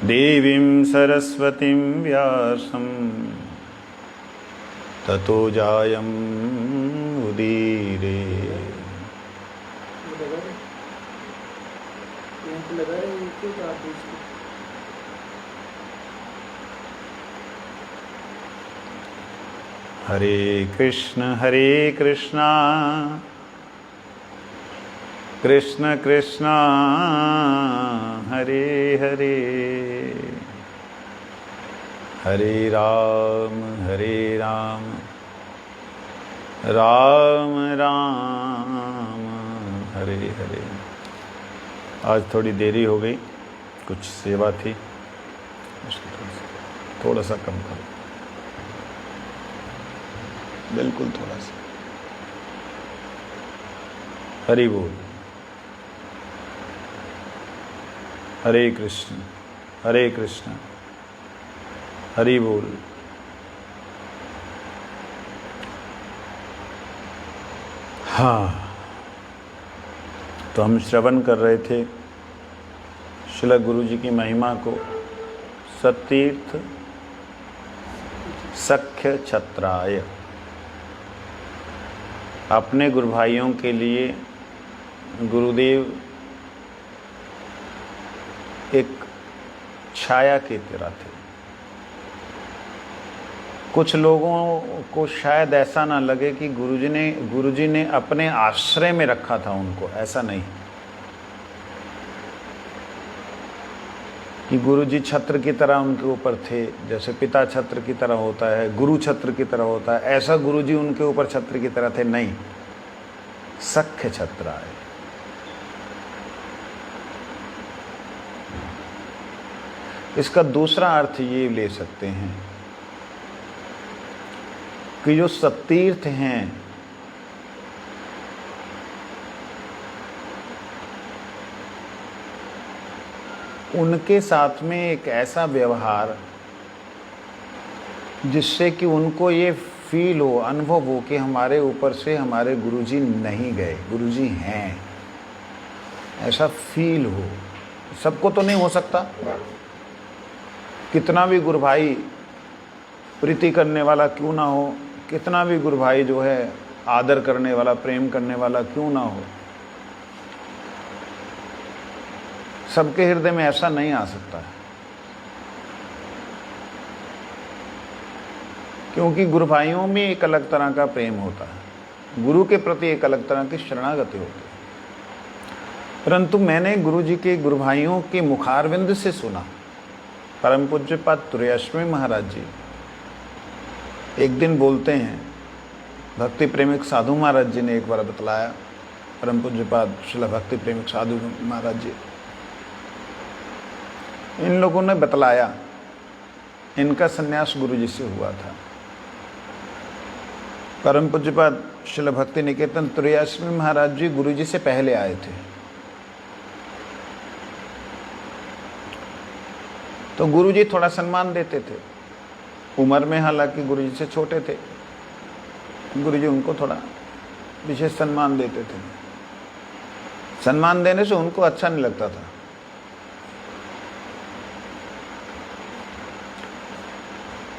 देवीं सरस्वतीं व्यासं ततो जायम् उदीरे। हरे कृष्ण कृष्ण कृष्ण हरे हरे, हरे राम राम राम हरे हरे। आज थोड़ी देरी हो गई, कुछ सेवा थी, थोड़ा सा कम करो, बिल्कुल थोड़ा सा। हरि बोल। हरे कृष्ण हरि बोल। हाँ, तो हम श्रवण कर रहे थे श्रील गुरु जी की महिमा को। सतीर्थ सख्य छत्राय, अपने गुरु भाइयों के लिए गुरुदेव एक छाया की तरह थे। कुछ लोगों को शायद ऐसा ना लगे कि गुरुजी ने अपने आश्रय में रखा था उनको, ऐसा नहीं कि गुरुजी छत्र की तरह उनके ऊपर थे, जैसे पिता छत्र की तरह होता है, गुरु छत्र की तरह होता है, ऐसा गुरुजी उनके ऊपर छत्र की तरह थे, नहीं, सख्य छत्र आए। इसका दूसरा अर्थ ये ले सकते हैं कि जो सतीर्थ हैं उनके साथ में एक ऐसा व्यवहार जिससे कि उनको ये फील हो, अनुभव हो कि हमारे ऊपर से हमारे गुरुजी नहीं गए, गुरुजी हैं, ऐसा फील हो। सबको तो नहीं हो सकता, कितना भी गुरु भाई प्रीति करने वाला क्यों ना हो, कितना भी गुरु भाई जो है आदर करने वाला, प्रेम करने वाला क्यों ना हो, सबके हृदय में ऐसा नहीं आ सकता है। क्योंकि गुरु भाइयों में एक अलग तरह का प्रेम होता है, गुरु के प्रति एक अलग तरह की शरणागति होती है। परंतु मैंने गुरु जी के गुरु भाइयों के मुखारविंद से सुना, परम पूज्यपाद तुर्याश्रमी महाराज जी एक दिन बोलते हैं, भक्ति प्रेमिक साधु महाराज जी ने एक बार बतलाया, परम पूज्यपाद श्रील भक्ति प्रेमिक साधु महाराज जी, इन लोगों ने बतलाया, इनका संन्यास गुरु जी से हुआ था। परम पूज्यपाद श्रील भक्ति निकेतन तुर्याश्रमी महाराज जी गुरु जी से पहले आए थे। तो गुरुजी थोड़ा सम्मान देते थे, उम्र में हालांकि गुरुजी से छोटे थे, गुरुजी उनको थोड़ा विशेष सम्मान देते थे। सम्मान देने से उनको अच्छा नहीं लगता था।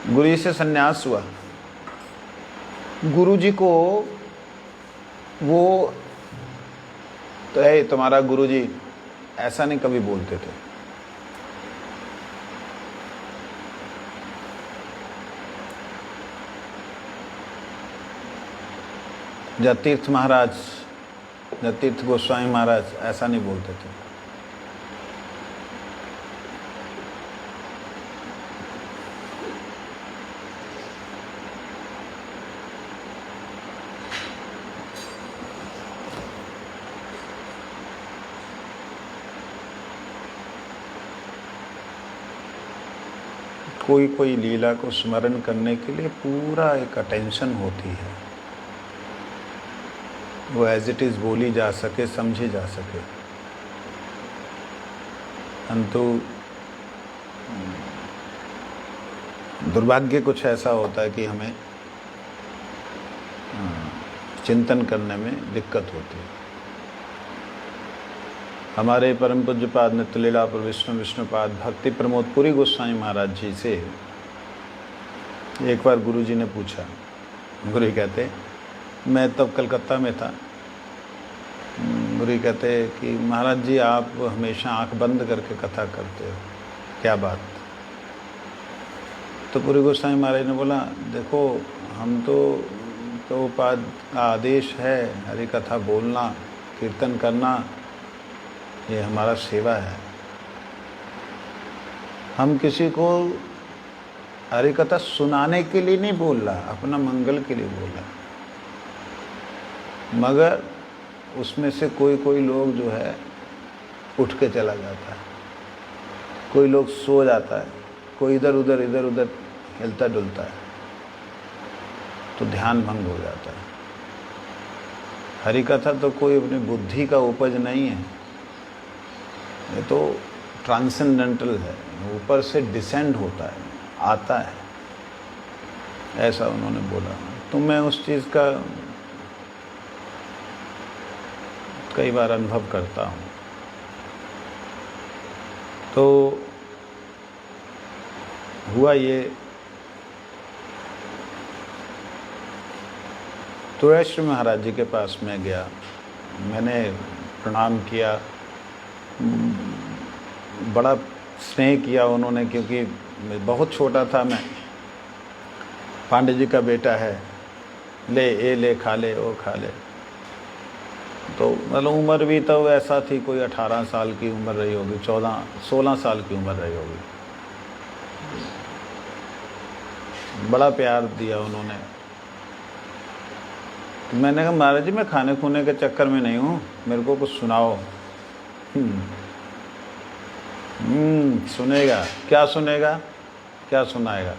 गुरुजी से संन्यास हुआ, गुरुजी को वो तो है तुम्हारा गुरुजी, ऐसा नहीं कभी बोलते थे। जतीर्थ महाराज, जतीर्थ गोस्वामी महाराज ऐसा नहीं बोलते थे। कोई कोई लीला को स्मरण करने के लिए पूरा एक अटेंशन होती है, वो एज इट इज़ बोली जा सके, समझी जा सके। परंतु दुर्भाग्य कुछ ऐसा होता है कि हमें चिंतन करने में दिक्कत होती है। हमारे परम पूज्यपाद नित्य लीलापुर विष्णुपाद भक्ति प्रमोद पुरी गोस्वामी महाराज जी से एक बार गुरु जी ने पूछा। गुरु जी कहते मैं तब कलकत्ता में था। गुरु जी कहते कि महाराज जी आप हमेशा आंख बंद करके कथा करते हो, क्या बात? तो पुरी गोस्वामी महाराज ने बोला देखो हम तो प्रभुपाद का आदेश है हरि कथा बोलना कीर्तन करना, ये हमारा सेवा है। हम किसी को हरि कथा सुनाने के लिए नहीं बोल रहा, अपना मंगल के लिए बोल रहा। मगर उसमें से कोई लोग जो है उठ के चला जाता है, कोई लोग सो जाता है, कोई इधर उधर हिलता डुलता है, तो ध्यान भंग हो जाता है। हरि कथा तो कोई अपनी बुद्धि का उपज नहीं है, ये तो ट्रांसेंडेंटल है, ऊपर से डिसेंड होता है, आता है, ऐसा उन्होंने बोला। तो मैं उस चीज़ का कई बार अनुभव करता हूँ। तो हुआ ये, तुळेश्वर महाराज जी के पास मैं गया, मैंने प्रणाम किया, बड़ा स्नेह किया उन्होंने, क्योंकि बहुत छोटा था मैं। पांडे जी का बेटा है, ले खा ले वो खा ले। तो मतलब उम्र भी तो ऐसा थी, कोई 18 साल की उम्र रही होगी, 16 साल की उम्र रही होगी। बड़ा प्यार दिया उन्होंने। तो मैंने कहा महाराज जी मैं खाने खूने के चक्कर में नहीं हूँ, मेरे को कुछ सुनाओ। सुनेगा? क्या सुनेगा? क्या सुनाएगा?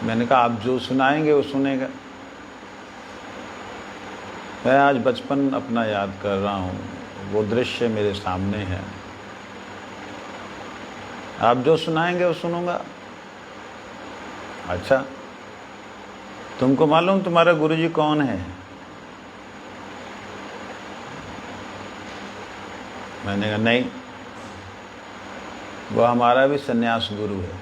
मैंने कहा आप जो सुनाएंगे वो सुनेगा। मैं आज बचपन अपना याद कर रहा हूँ, वो दृश्य मेरे सामने है। आप जो सुनाएंगे वो सुनूंगा। अच्छा, तुमको मालूम तुम्हारा गुरुजी कौन है? मैंने कहा नहीं, वो हमारा भी सन्यास गुरु है।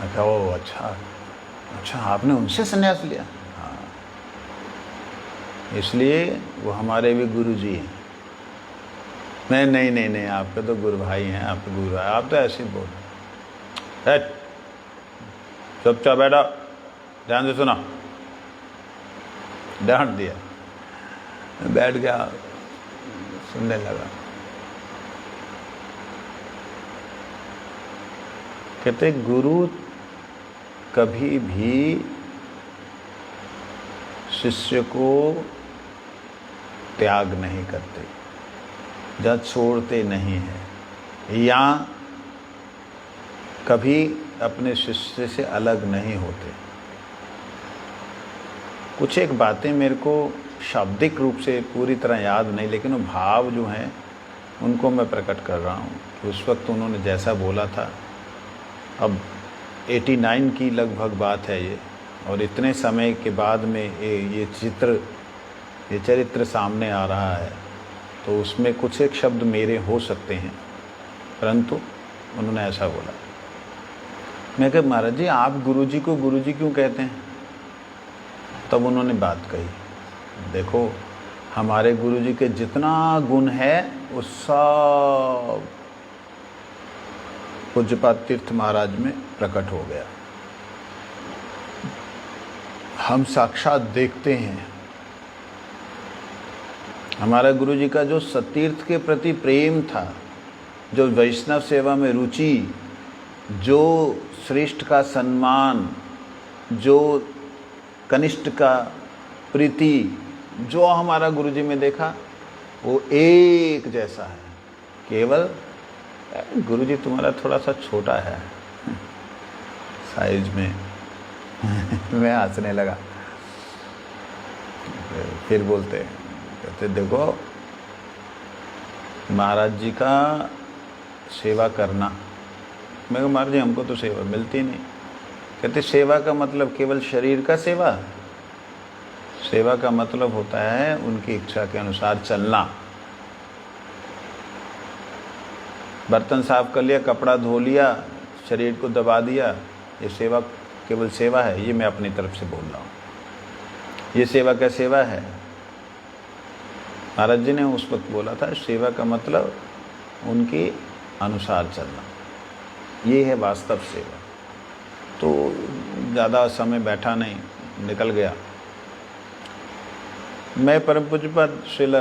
मैं कहा ओ अच्छा आपने उनसे सन्यास लिया? हाँ, इसलिए वो हमारे भी गुरु जी हैं। मैं नहीं आपके तो गुरु भाई हैं, आपके गुरु भाई, आप तो ऐसे ही बोल। चुपचाप बैठो, ध्यान से सुना। डांट दिया, बैठ गया, सुनने लगा। कहते गुरु कभी भी शिष्य को त्याग नहीं करते या छोड़ते नहीं हैं, या कभी अपने शिष्य से अलग नहीं होते। कुछ एक बातें मेरे को शाब्दिक रूप से पूरी तरह याद नहीं, लेकिन वो भाव जो हैं उनको मैं प्रकट कर रहा हूँ कि उस वक्त उन्होंने जैसा बोला था। अब 89 की लगभग बात है ये, और इतने समय के बाद में ये चरित्र सामने आ रहा है, तो उसमें कुछ एक शब्द मेरे हो सकते हैं, परंतु उन्होंने ऐसा बोला। मैं कहा महाराज जी आप गुरुजी को गुरुजी क्यों कहते हैं? तब उन्होंने बात कही, देखो हमारे गुरुजी के जितना गुण है वो सब पूज्यपाद तीर्थ महाराज में प्रकट हो गया। हम साक्षात देखते हैं हमारा गुरुजी का जो सतीर्थ के प्रति प्रेम था, जो वैष्णव सेवा में रुचि, जो श्रेष्ठ का सम्मान, जो कनिष्ठ का प्रीति, जो हमारा गुरुजी में देखा वो एक जैसा है। केवल गुरुजी तुम्हारा थोड़ा सा छोटा है साइज में। मैं हंसने लगा। फिर बोलते कहते देखो महाराज जी का सेवा करना। मैं कहा महाराज जी हमको तो सेवा मिलती नहीं। कहते सेवा का मतलब केवल शरीर का सेवा? सेवा का मतलब होता है उनकी इच्छा के अनुसार चलना। बर्तन साफ कर लिया, कपड़ा धो लिया, शरीर को दबा दिया, ये सेवा केवल सेवा है? ये मैं अपनी तरफ से बोल रहा हूँ। ये सेवा क्या सेवा है? महाराज जी ने उस वक्त बोला था सेवा का मतलब उनके अनुसार चलना, ये है वास्तव सेवा। तो ज़्यादा समय बैठा नहीं, निकल गया। मैं परम पूज्यपाद श्रील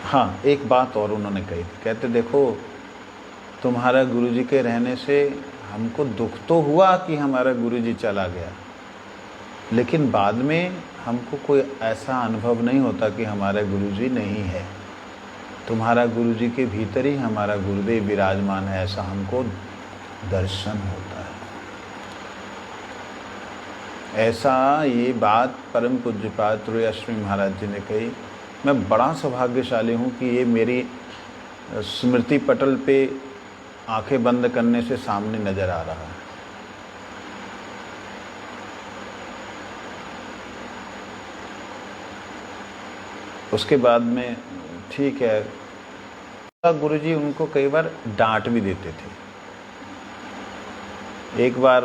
हाँ, एक बात और उन्होंने कही थी। कहते देखो, तुम्हारा गुरुजी के रहने से हमको दुख तो हुआ कि हमारा गुरुजी चला गया, लेकिन बाद में हमको कोई ऐसा अनुभव नहीं होता कि हमारा गुरुजी नहीं है। तुम्हारा गुरुजी के भीतर ही हमारा गुरुदेव विराजमान है, ऐसा हमको दर्शन होता है। ऐसा ये बात परम पूज्यपाद तुलसीदास महाराज जी ने कही। मैं बड़ा सौभाग्यशाली हूँ कि ये मेरी स्मृति पटल पे आंखें बंद करने से सामने नज़र आ रहा है। उसके बाद में ठीक है, गुरुजी उनको कई बार डांट भी देते थे। एक बार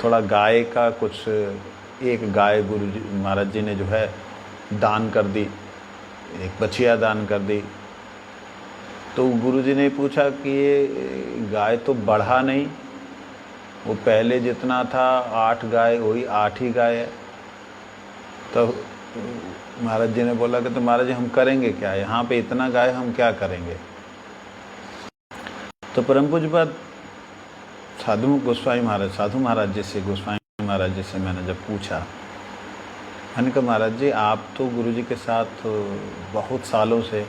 थोड़ा गाय का कुछ, एक गाय गुरुजी महाराज जी ने जो है दान कर दी, एक बछिया दान कर दी। तो गुरुजी ने पूछा कि ये गाय तो बढ़ा नहीं, वो पहले जितना था 8 गाय, वही 8 ही गाय है। तो महाराज जी ने बोला कि तो महाराज जी हम करेंगे क्या, यहाँ पे इतना गाय हम क्या करेंगे। तो परम पूज्यपाद साधु गोस्वामी महाराज, साधु महाराज जी से, गोस्वामी महाराज जी से मैंने जब पूछा, मैंने कहा महाराज जी आप तो गुरुजी के साथ बहुत सालों से,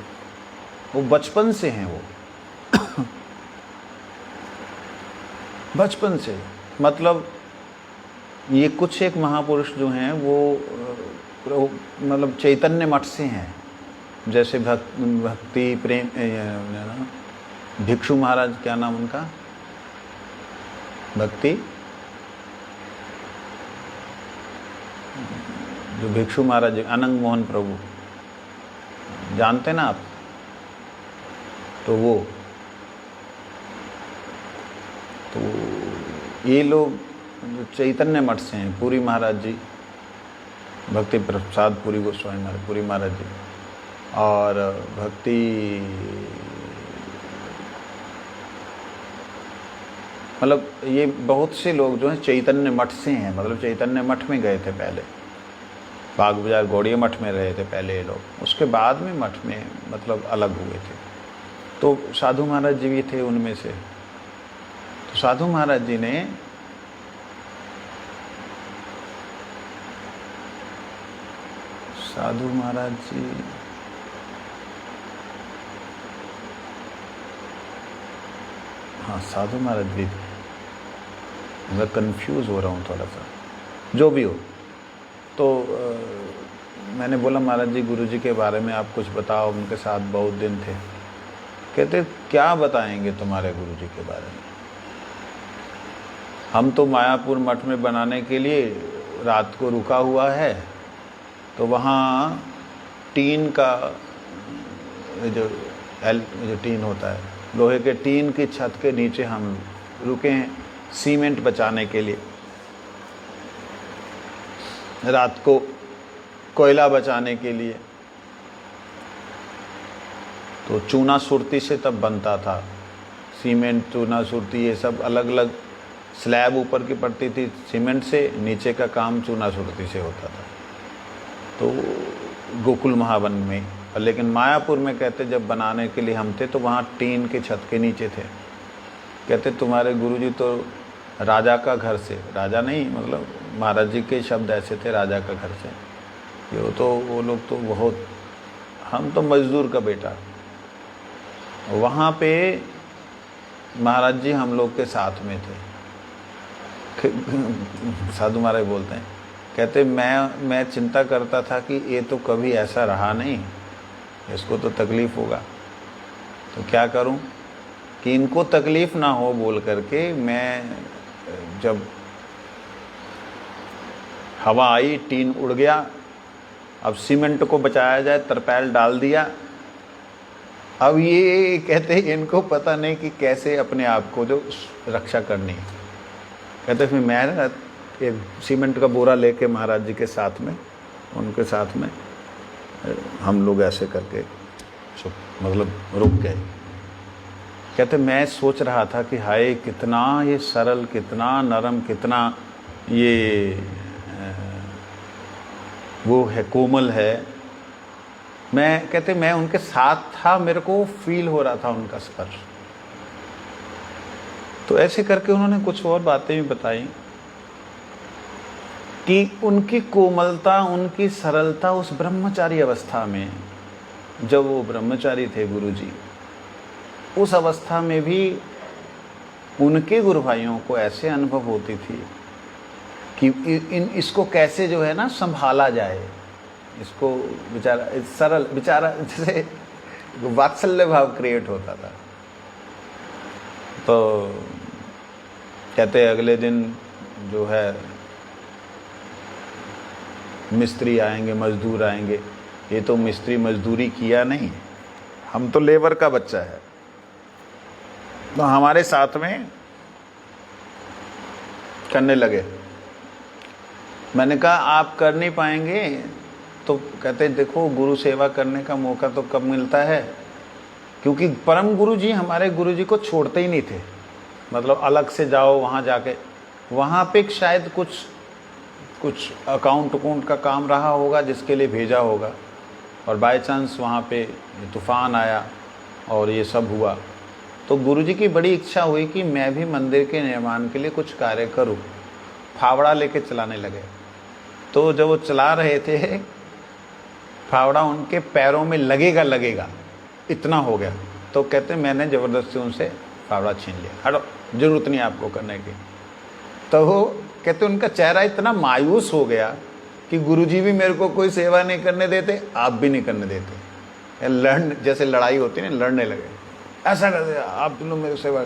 वो बचपन से हैं, वो बचपन से, मतलब ये कुछ एक महापुरुष जो हैं वो मतलब चैतन्य मठ से हैं। जैसे भक्ति प्रेम भिक्षु महाराज, क्या नाम उनका, भक्ति जो भिक्षु महाराज, अनंग मोहन प्रभु, जानते ना आप? तो वो, तो ये लोग जो चैतन्य मठ से हैं, पुरी महाराज जी, भक्ति प्रसाद पुरी गोस्वामी महाराज, पुरी महाराज जी, और भक्ति मतलब ये बहुत से लोग जो हैं चैतन्य मठ से हैं। मतलब चैतन्य मठ में गए थे पहले, बाग बाजार गौड़िया मठ में रहे थे पहले ये लोग, उसके बाद में मठ में मतलब अलग हुए थे। तो साधु महाराज जी भी थे उनमें से। तो साधु महाराज जी ने साधु महाराज जी हाँ, साधु महाराज भी, मैं कंफ्यूज हो रहा हूँ थोड़ा सा, जो भी हो। तो मैंने बोला महाराज जी गुरुजी के बारे में आप कुछ बताओ, उनके साथ बहुत दिन थे। कहते क्या बताएंगे तुम्हारे गुरुजी के बारे में, हम तो मायापुर मठ में बनाने के लिए रात को रुका हुआ है, तो वहाँ टीन का जो टीन होता है, लोहे के टीन की छत के नीचे हम रुके हैं सीमेंट बचाने के लिए, रात को कोयला बचाने के लिए। तो चूना सुरती से तब बनता था सीमेंट, चूना सुरती, ये सब अलग अलग स्लैब ऊपर की पड़ती थी सीमेंट से, नीचे का काम चूना सुरती से होता था। तो गोकुल महावन में, लेकिन मायापुर में कहते जब बनाने के लिए हम थे तो वहाँ टीन के छत के नीचे थे। कहते तुम्हारे गुरुजी तो राजा का घर से, राजा नहीं मतलब महाराज जी के शब्द ऐसे थे, राजा का घर से, ये तो वो लोग तो बहुत, हम तो मजदूर का बेटा। वहाँ पे महाराज जी हम लोग के साथ में थे। साधु महाराज बोलते हैं, कहते मैं चिंता करता था कि ये तो कभी ऐसा रहा नहीं, इसको तो तकलीफ़ होगा, तो क्या करूं कि इनको तकलीफ़ ना हो बोल करके मैं, जब हवा आई टीन उड़ गया, अब सीमेंट को बचाया जाए, तरपाल डाल दिया। अब ये कहते हैं इनको पता नहीं कि कैसे अपने आप को जो रक्षा करनी है। कहते फिर मैं ना एक सीमेंट का बोरा लेके महाराज जी के साथ में, उनके साथ में हम लोग ऐसे करके मतलब रुक गए। कहते मैं सोच रहा था कि हाय कितना ये सरल, कितना नरम, कितना ये वो है, कोमल है। मैं कहते मैं उनके साथ था, मेरे को फील हो रहा था उनका स्पर्श। तो ऐसे करके उन्होंने कुछ और बातें भी बताई कि उनकी कोमलता, उनकी सरलता उस ब्रह्मचारी अवस्था में, जब वो ब्रह्मचारी थे गुरुजी, उस अवस्था में भी उनके गुरु भाइयों को ऐसे अनुभव होती थी कि इसको कैसे जो है ना संभाला जाए, इसको बेचारा सरल, बेचारा जैसे वात्सल्य भाव क्रिएट होता था। तो कहते अगले दिन जो है मिस्त्री आएंगे, मजदूर आएंगे। ये तो मिस्त्री मजदूरी किया नहीं, हम तो लेबर का बच्चा है, तो हमारे साथ में करने लगे। मैंने कहा आप कर नहीं पाएंगे, तो कहते देखो गुरु सेवा करने का मौका तो कब मिलता है, क्योंकि परम गुरु जी हमारे गुरु जी को छोड़ते ही नहीं थे। मतलब अलग से जाओ वहाँ जाके, वहाँ पे शायद कुछ अकाउंट का काम रहा होगा जिसके लिए भेजा होगा, और बाय चांस वहाँ पे तूफ़ान आया और ये सब हुआ। तो गुरुजी की बड़ी इच्छा हुई कि मैं भी मंदिर के निर्माण के लिए कुछ कार्य करूं। फावड़ा लेके चलाने लगे। तो जब वो चला रहे थे, फावड़ा उनके पैरों में लगेगा इतना हो गया। तो कहते मैंने ज़बरदस्ती उनसे फावड़ा छीन लिया, हटो ज़रूरत नहीं आपको करने की। तो वो कहते उनका चेहरा इतना मायूस हो गया कि गुरुजी भी मेरे को कोई सेवा नहीं करने देते, आप भी नहीं करने देते। जैसे लड़ाई होती है ना, लड़ने लगे, ऐसा कर दिया आप लोग मेरे सेवा।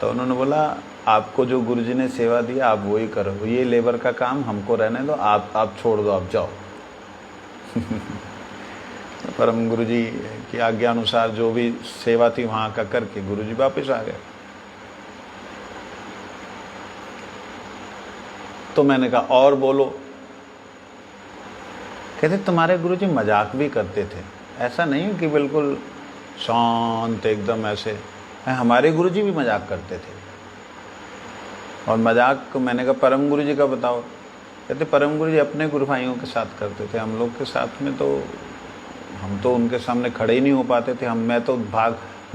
तो उन्होंने बोला आपको जो गुरुजी ने सेवा दिया आप वही करो, ये लेबर का काम हमको रहने दो, आप छोड़ दो, आप जाओ। परम गुरुजी की आज्ञा अनुसार जो भी सेवा थी वहाँ का करके गुरुजी वापस आ गए। तो मैंने कहा और बोलो। कहते तुम्हारे गुरुजी मजाक भी करते थे, ऐसा नहीं कि बिल्कुल शांत एकदम ऐसे। हमारे गुरुजी भी मजाक करते थे। और मजाक मैंने कहा परम गुरुजी का बताओ। कहते परम गुरुजी अपने गुरु भाइयों के साथ करते थे, हम लोग के साथ में तो हम तो उनके सामने खड़े ही नहीं हो पाते थे। मैं तो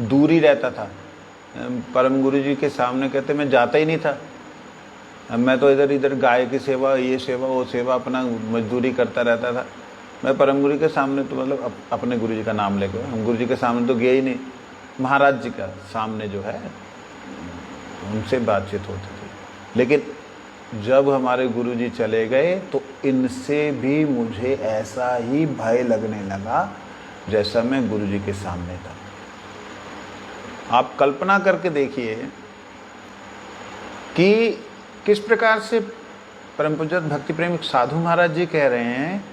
दूर ही रहता था परम गुरुजी के सामने। कहते मैं जाता ही नहीं था, मैं तो इधर इधर गाय की सेवा, ये सेवा, वो सेवा, अपना मजदूरी करता रहता था। मैं परम गुरु के सामने तो मतलब अपने गुरु जी का नाम लेकर हम गुरु जी के सामने तो गए ही नहीं। महाराज जी का सामने जो है उनसे बातचीत होती थी। लेकिन जब हमारे गुरु जी चले गए तो इनसे भी मुझे ऐसा ही भय लगने लगा जैसा मैं गुरु जी के सामने था। आप कल्पना करके देखिए कि किस प्रकार से परम पूज्य भक्ति प्रेमिक साधु महाराज जी कह रहे हैं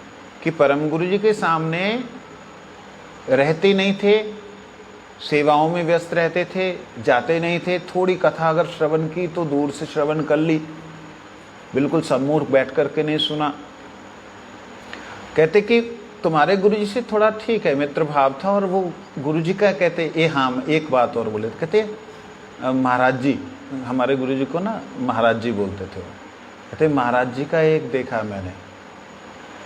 कि परम गुरु जी के सामने रहते नहीं थे, सेवाओं में व्यस्त रहते थे, जाते नहीं थे। थोड़ी कथा अगर श्रवण की तो दूर से श्रवण कर ली, बिल्कुल सम्मुख बैठ करके नहीं सुना। कहते कि तुम्हारे गुरु जी से थोड़ा ठीक है मित्र भाव था। और वो गुरु जी का कहते ये हाँ एक बात और बोले, कहते महाराज जी, हमारे गुरु जी को ना महाराज जी बोलते थे। कहते महाराज जी का एक देखा मैंने,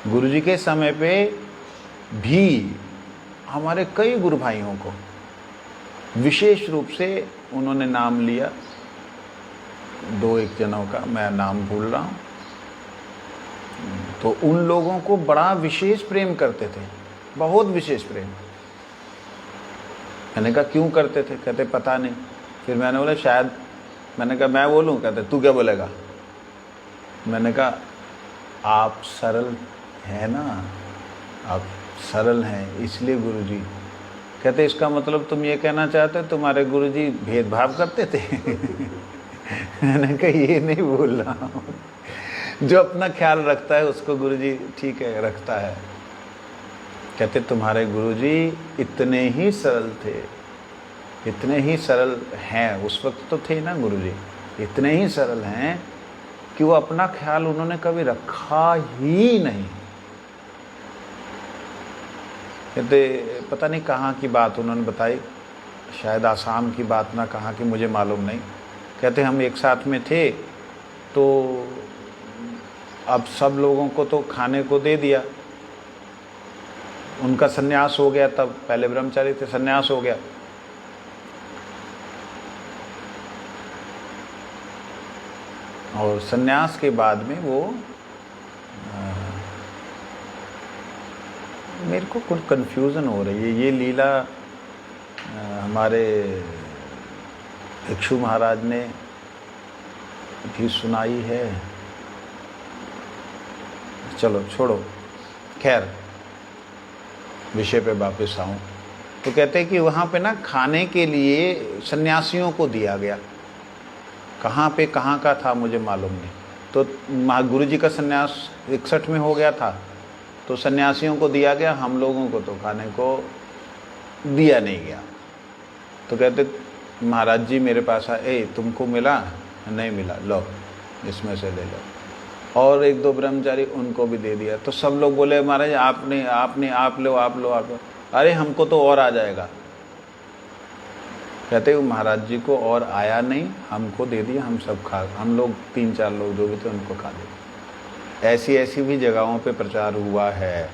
गुरु जी के समय पे भी हमारे कई गुरु भाइयों को विशेष रूप से उन्होंने नाम लिया, 2-1 जनों का मैं नाम भूल रहा हूँ। तो उन लोगों को बड़ा विशेष प्रेम करते थे, बहुत विशेष प्रेम। मैंने कहा क्यों करते थे? कहते पता नहीं। फिर मैंने बोला शायद, मैंने कहा मैं बोलूँ? कहते तू क्या बोलेगा? मैंने कहा आप सरल है ना, आप सरल हैं इसलिए गुरुजी। कहते इसका मतलब तुम ये कहना चाहते तुम्हारे गुरुजी भेदभाव करते थे? मैंने कहा ये नहीं बोल रहा हूँ, जो अपना ख्याल रखता है उसको गुरुजी ठीक है रखता है, कहते तुम्हारे गुरुजी इतने ही सरल थे, इतने ही सरल हैं, उस वक्त तो थे ना गुरुजी, इतने ही सरल हैं कि वो अपना ख्याल उन्होंने कभी रखा ही नहीं। कहते पता नहीं कहाँ की बात उन्होंने बताई, शायद आसाम की बात ना कहाँ की, मुझे मालूम नहीं। कहते हम एक साथ में थे तो अब सब लोगों को तो खाने को दे दिया, उनका सन्यास हो गया, तब पहले ब्रह्मचारी थे, सन्यास हो गया। और सन्यास के बाद में वो मेरे को कुछ कन्फ्यूज़न हो रही है। ये लीला हमारे भिक्षु महाराज ने भी सुनाई है, चलो छोड़ो, खैर विषय पे वापस आऊँ। तो कहते हैं कि वहाँ पे ना खाने के लिए सन्यासियों को दिया गया, कहाँ पे कहाँ का था मुझे मालूम नहीं। तो गुरु जी का सन्यास 61 में हो गया था, तो सन्यासियों को दिया गया, हम लोगों को तो खाने को दिया नहीं गया। तो कहते महाराज जी मेरे पास आए, तुमको मिला? नहीं मिला, लो इसमें से ले लो। और एक दो ब्रह्मचारी, उनको भी दे दिया। तो सब लोग बोले महाराज आपने आपने आप लो आप लो आप लो। अरे हमको तो और आ जाएगा। कहते महाराज जी को और आया नहीं, हमको दे दिया, हम सब खा, हम लोग 3-4 लोग जो भी थे उनको खा दिया। ऐसी ऐसी भी जगहों पे प्रचार हुआ है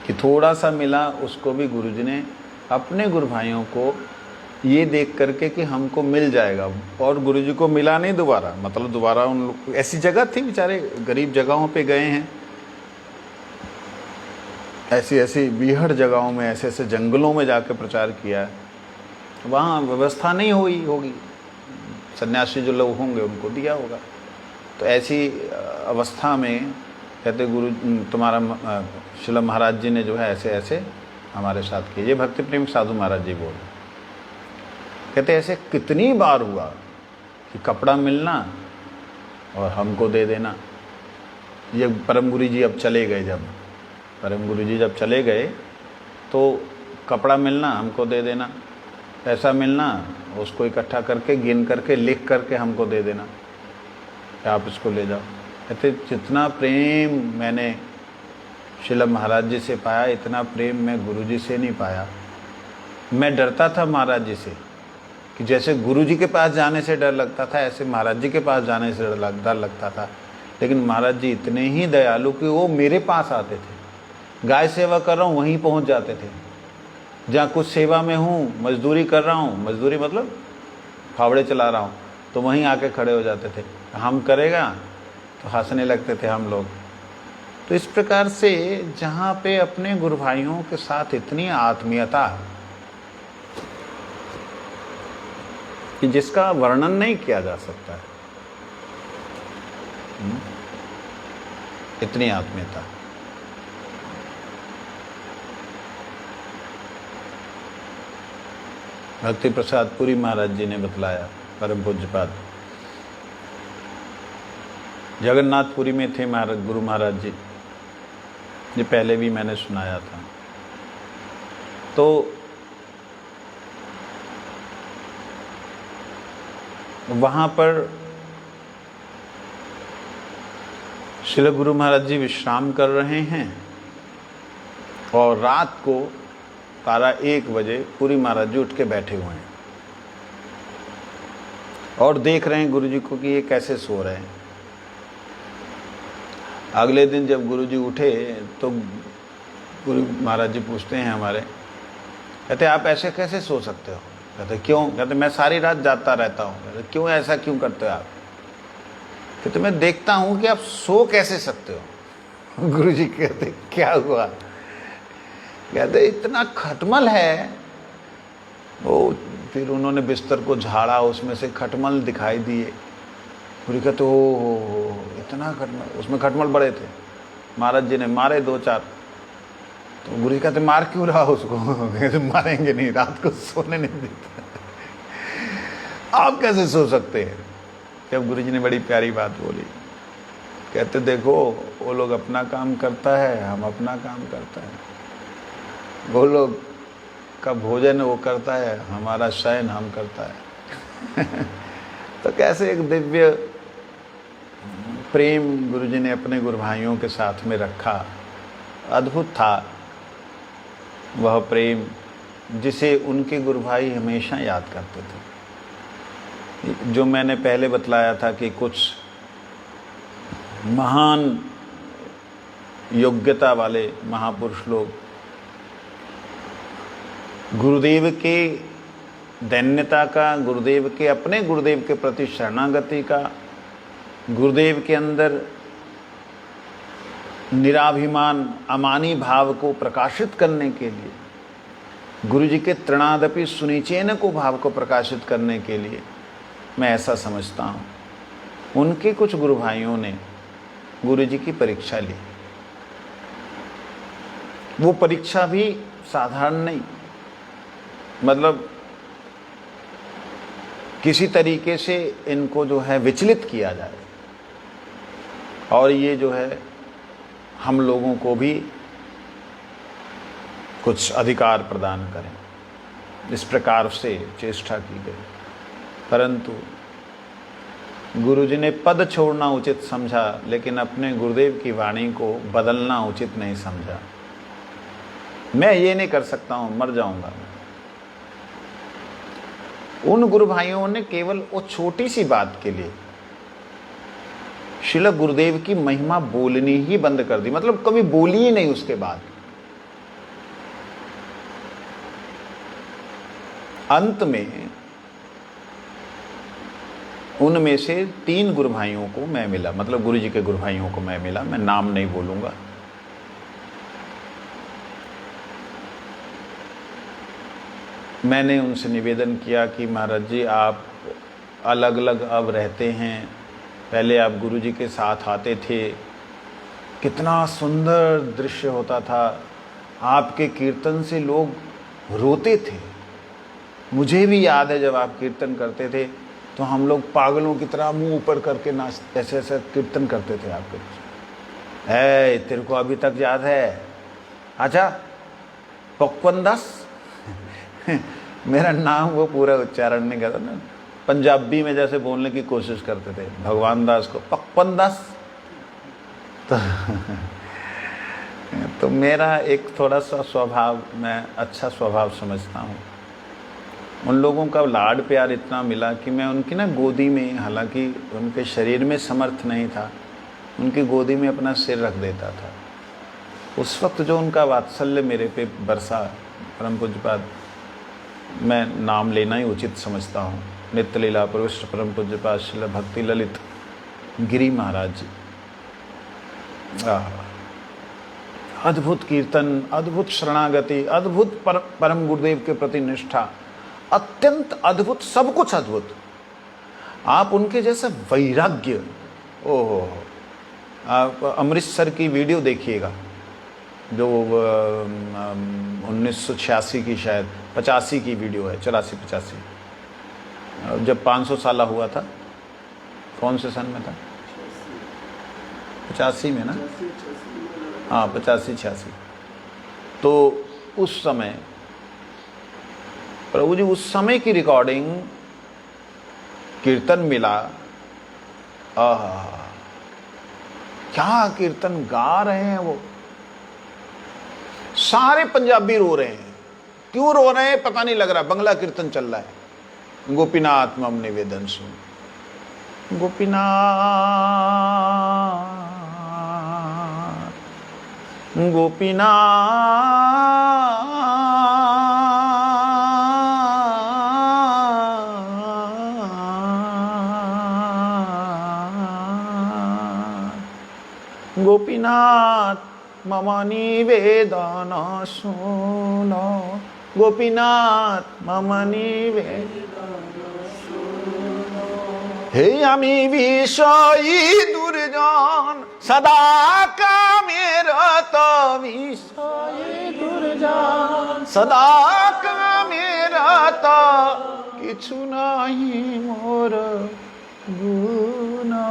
कि थोड़ा सा मिला, उसको भी गुरुजी ने अपने गुरु भाइयों को ये देख करके कि हमको मिल जाएगा, और गुरुजी को मिला नहीं दोबारा। मतलब दोबारा उन लोग, ऐसी जगह थी, बेचारे गरीब जगहों पे गए हैं, ऐसी ऐसी बीहड़ जगहों में, ऐसे ऐसे जंगलों में जाकर प्रचार किया है। वहाँ व्यवस्था नहीं हुई होगी, सन्यासी जो लोग होंगे उनको दिया होगा। तो ऐसी अवस्था में कहते गुरु तुम्हारा शिला महाराज जी ने जो है ऐसे ऐसे हमारे साथ किए। ये भक्ति प्रेम साधु महाराज जी बोल, कहते ऐसे कितनी बार हुआ कि कपड़ा मिलना और हमको दे देना। ये परम गुरु जी अब चले गए, जब परम गुरु जी जब चले गए तो कपड़ा मिलना हमको दे देना, पैसा मिलना उसको इकट्ठा करके गिन करके लिख करके हमको दे देना कि आप इसको ले जाओ। कहते जितना प्रेम मैंने शिला महाराज जी से पाया, इतना प्रेम मैं गुरु जी से नहीं पाया। मैं डरता था महाराज जी से, कि जैसे गुरु जी के पास जाने से डर लगता था, ऐसे महाराज जी के पास जाने से डर लगता था। लेकिन महाराज जी इतने ही दयालु कि वो मेरे पास आते थे। गाय सेवा कर रहा हूँ वहीं पहुँच जाते थे, जहाँ कुछ सेवा में हूँ, मजदूरी कर रहा हूँ, मजदूरी मतलब फावड़े चला रहा हूँ, तो वहीं आके खड़े हो जाते थे। हम करेगा तो हंसने लगते थे हम लोग। तो इस प्रकार से जहाँ पे अपने गुरु भाइयों के साथ इतनी आत्मीयता कि जिसका वर्णन नहीं किया जा सकता है, इतनी आत्मीयता। भक्ति प्रसाद पुरी महाराज जी ने बतलाया, परम पूज्यपाद जगन्नाथपुरी में थे महाराज गुरु महाराज जी, ये पहले भी मैंने सुनाया था। तो वहाँ पर श्री गुरु महाराज जी विश्राम कर रहे हैं, और रात को 12-1 बजे पुरी महाराज जी उठ के बैठे हुए हैं और देख रहे हैं गुरु जी को कि ये कैसे सो रहे हैं। अगले दिन जब गुरु जी उठे तो गुरु महाराज जी पूछते हैं हमारे, कहते आप ऐसे कैसे सो सकते हो? कहते क्यों? कहते मैं सारी रात जागता रहता हूँ। कहते क्यों, ऐसा क्यों करते हो आप? कहते मैं देखता हूँ कि आप सो कैसे सकते हो। गुरु जी कहते क्या हुआ? कहते इतना खटमल है। वो फिर उन्होंने बिस्तर को झाड़ा, उसमें से खटमल दिखाई दिए। गुरु कहते हो इतना खटमल, उसमें खटमल बड़े थे। महाराज जी ने मारे 2-4। तो गुरु कहते मार क्यों रहा उसको? कहते मारेंगे नहीं, रात को सोने नहीं देते। आप कैसे सो सकते हैं? जब गुरु जी ने बड़ी प्यारी बात बोली, कहते देखो वो लोग अपना काम करता है, हम अपना काम करता है, वो लोग का भोजन वो करता है, हमारा शयन हम करता है। तो कैसे एक दिव्य प्रेम गुरुजी ने अपने गुरु भाइयों के साथ में रखा, अद्भुत था वह प्रेम जिसे उनके गुरु भाई हमेशा याद करते थे। जो मैंने पहले बतलाया था कि कुछ महान योग्यता वाले महापुरुष लोग गुरुदेव के दैन्यता का, गुरुदेव के अपने गुरुदेव के प्रति शरणागति का, गुरुदेव के अंदर निराभिमान अमानी भाव को प्रकाशित करने के लिए, गुरु जी के तृणादपि सुनिचेन को भाव को प्रकाशित करने के लिए, मैं ऐसा समझता हूँ उनके कुछ गुरु भाइयों ने गुरु जी की परीक्षा ली। वो परीक्षा भी साधारण नहीं, मतलब किसी तरीके से इनको जो है विचलित किया जाए और ये जो है हम लोगों को भी कुछ अधिकार प्रदान करें, इस प्रकार से चेष्टा की गई। परंतु गुरुजी ने पद छोड़ना उचित समझा, लेकिन अपने गुरुदेव की वाणी को बदलना उचित नहीं समझा। मैं ये नहीं कर सकता हूँ, मर जाऊंगा। उन गुरु भाइयों ने केवल वो छोटी सी बात के लिए श्रील गुरुदेव की महिमा बोलनी ही बंद कर दी, मतलब कभी बोली ही नहीं उसके बाद। अंत में उनमें से 3 गुरु भाइयों को मैं मिला, मतलब गुरु जी के गुरु भाइयों को मैं मिला, मैं नाम नहीं बोलूंगा। मैंने उनसे निवेदन किया कि महाराज जी आप अलग अलग अब रहते हैं, पहले आप गुरु जी के साथ आते थे, कितना सुंदर दृश्य होता था, आपके कीर्तन से लोग रोते थे। मुझे भी याद है जब आप कीर्तन करते थे तो हम लोग पागलों की तरह मुंह ऊपर करके नाच ऐसे ऐसे कीर्तन करते थे आपके। तेरे को अभी तक याद है? अच्छा पकवन दास मेरा नाम वो पूरा उच्चारण नहीं करता ना, पंजाबी में जैसे बोलने की कोशिश करते थे भगवान दास को पकवन दास। तो मेरा एक थोड़ा सा स्वभाव, मैं अच्छा स्वभाव समझता हूँ। उन लोगों का लाड प्यार इतना मिला कि मैं उनकी ना गोदी में, हालांकि उनके शरीर में समर्थ नहीं था, उनकी गोदी में अपना सिर रख देता था। उस वक्त जो उनका वात्सल्य मेरे पे बरसा, परम पूज्यपाद, मैं नाम लेना ही उचित समझता हूँ, नित्य लीला प्रविष्ट परम पूज्यपाद श्रील भक्ति ललित गिरी महाराज जी। अद्भुत कीर्तन, अद्भुत शरणागति, अद्भुत परम गुरुदेव के प्रति निष्ठा, अत्यंत अद्भुत, सब कुछ अद्भुत। आप उनके जैसा वैराग्य, ओहो, आप अमृतसर की वीडियो देखिएगा जो 1986 की, शायद 85 की वीडियो है, 84-85, जब 500 साल हुआ था। कौन से सन में था? 85 में ना, हाँ 85-86। तो उस समय प्रभु जी, उस समय की रिकॉर्डिंग कीर्तन मिला, क्या कीर्तन गा रहे हैं वो। सारे पंजाबी रो रहे हैं, क्यों रो रहे हैं पता नहीं लग रहा, बंगला कीर्तन चल रहा है। गोपीनाथ मम निवेदन सुन, गोपीनाथ गोपीनाथ गोपीनाथ मम निवेदन सुनो, गोपीनाथ मम निवेदन सुनो। हे आमी विषयी दुर्जन सदा कामेर विषयी दुर्जन सदा कामेर किछु नहीं मोर गुना,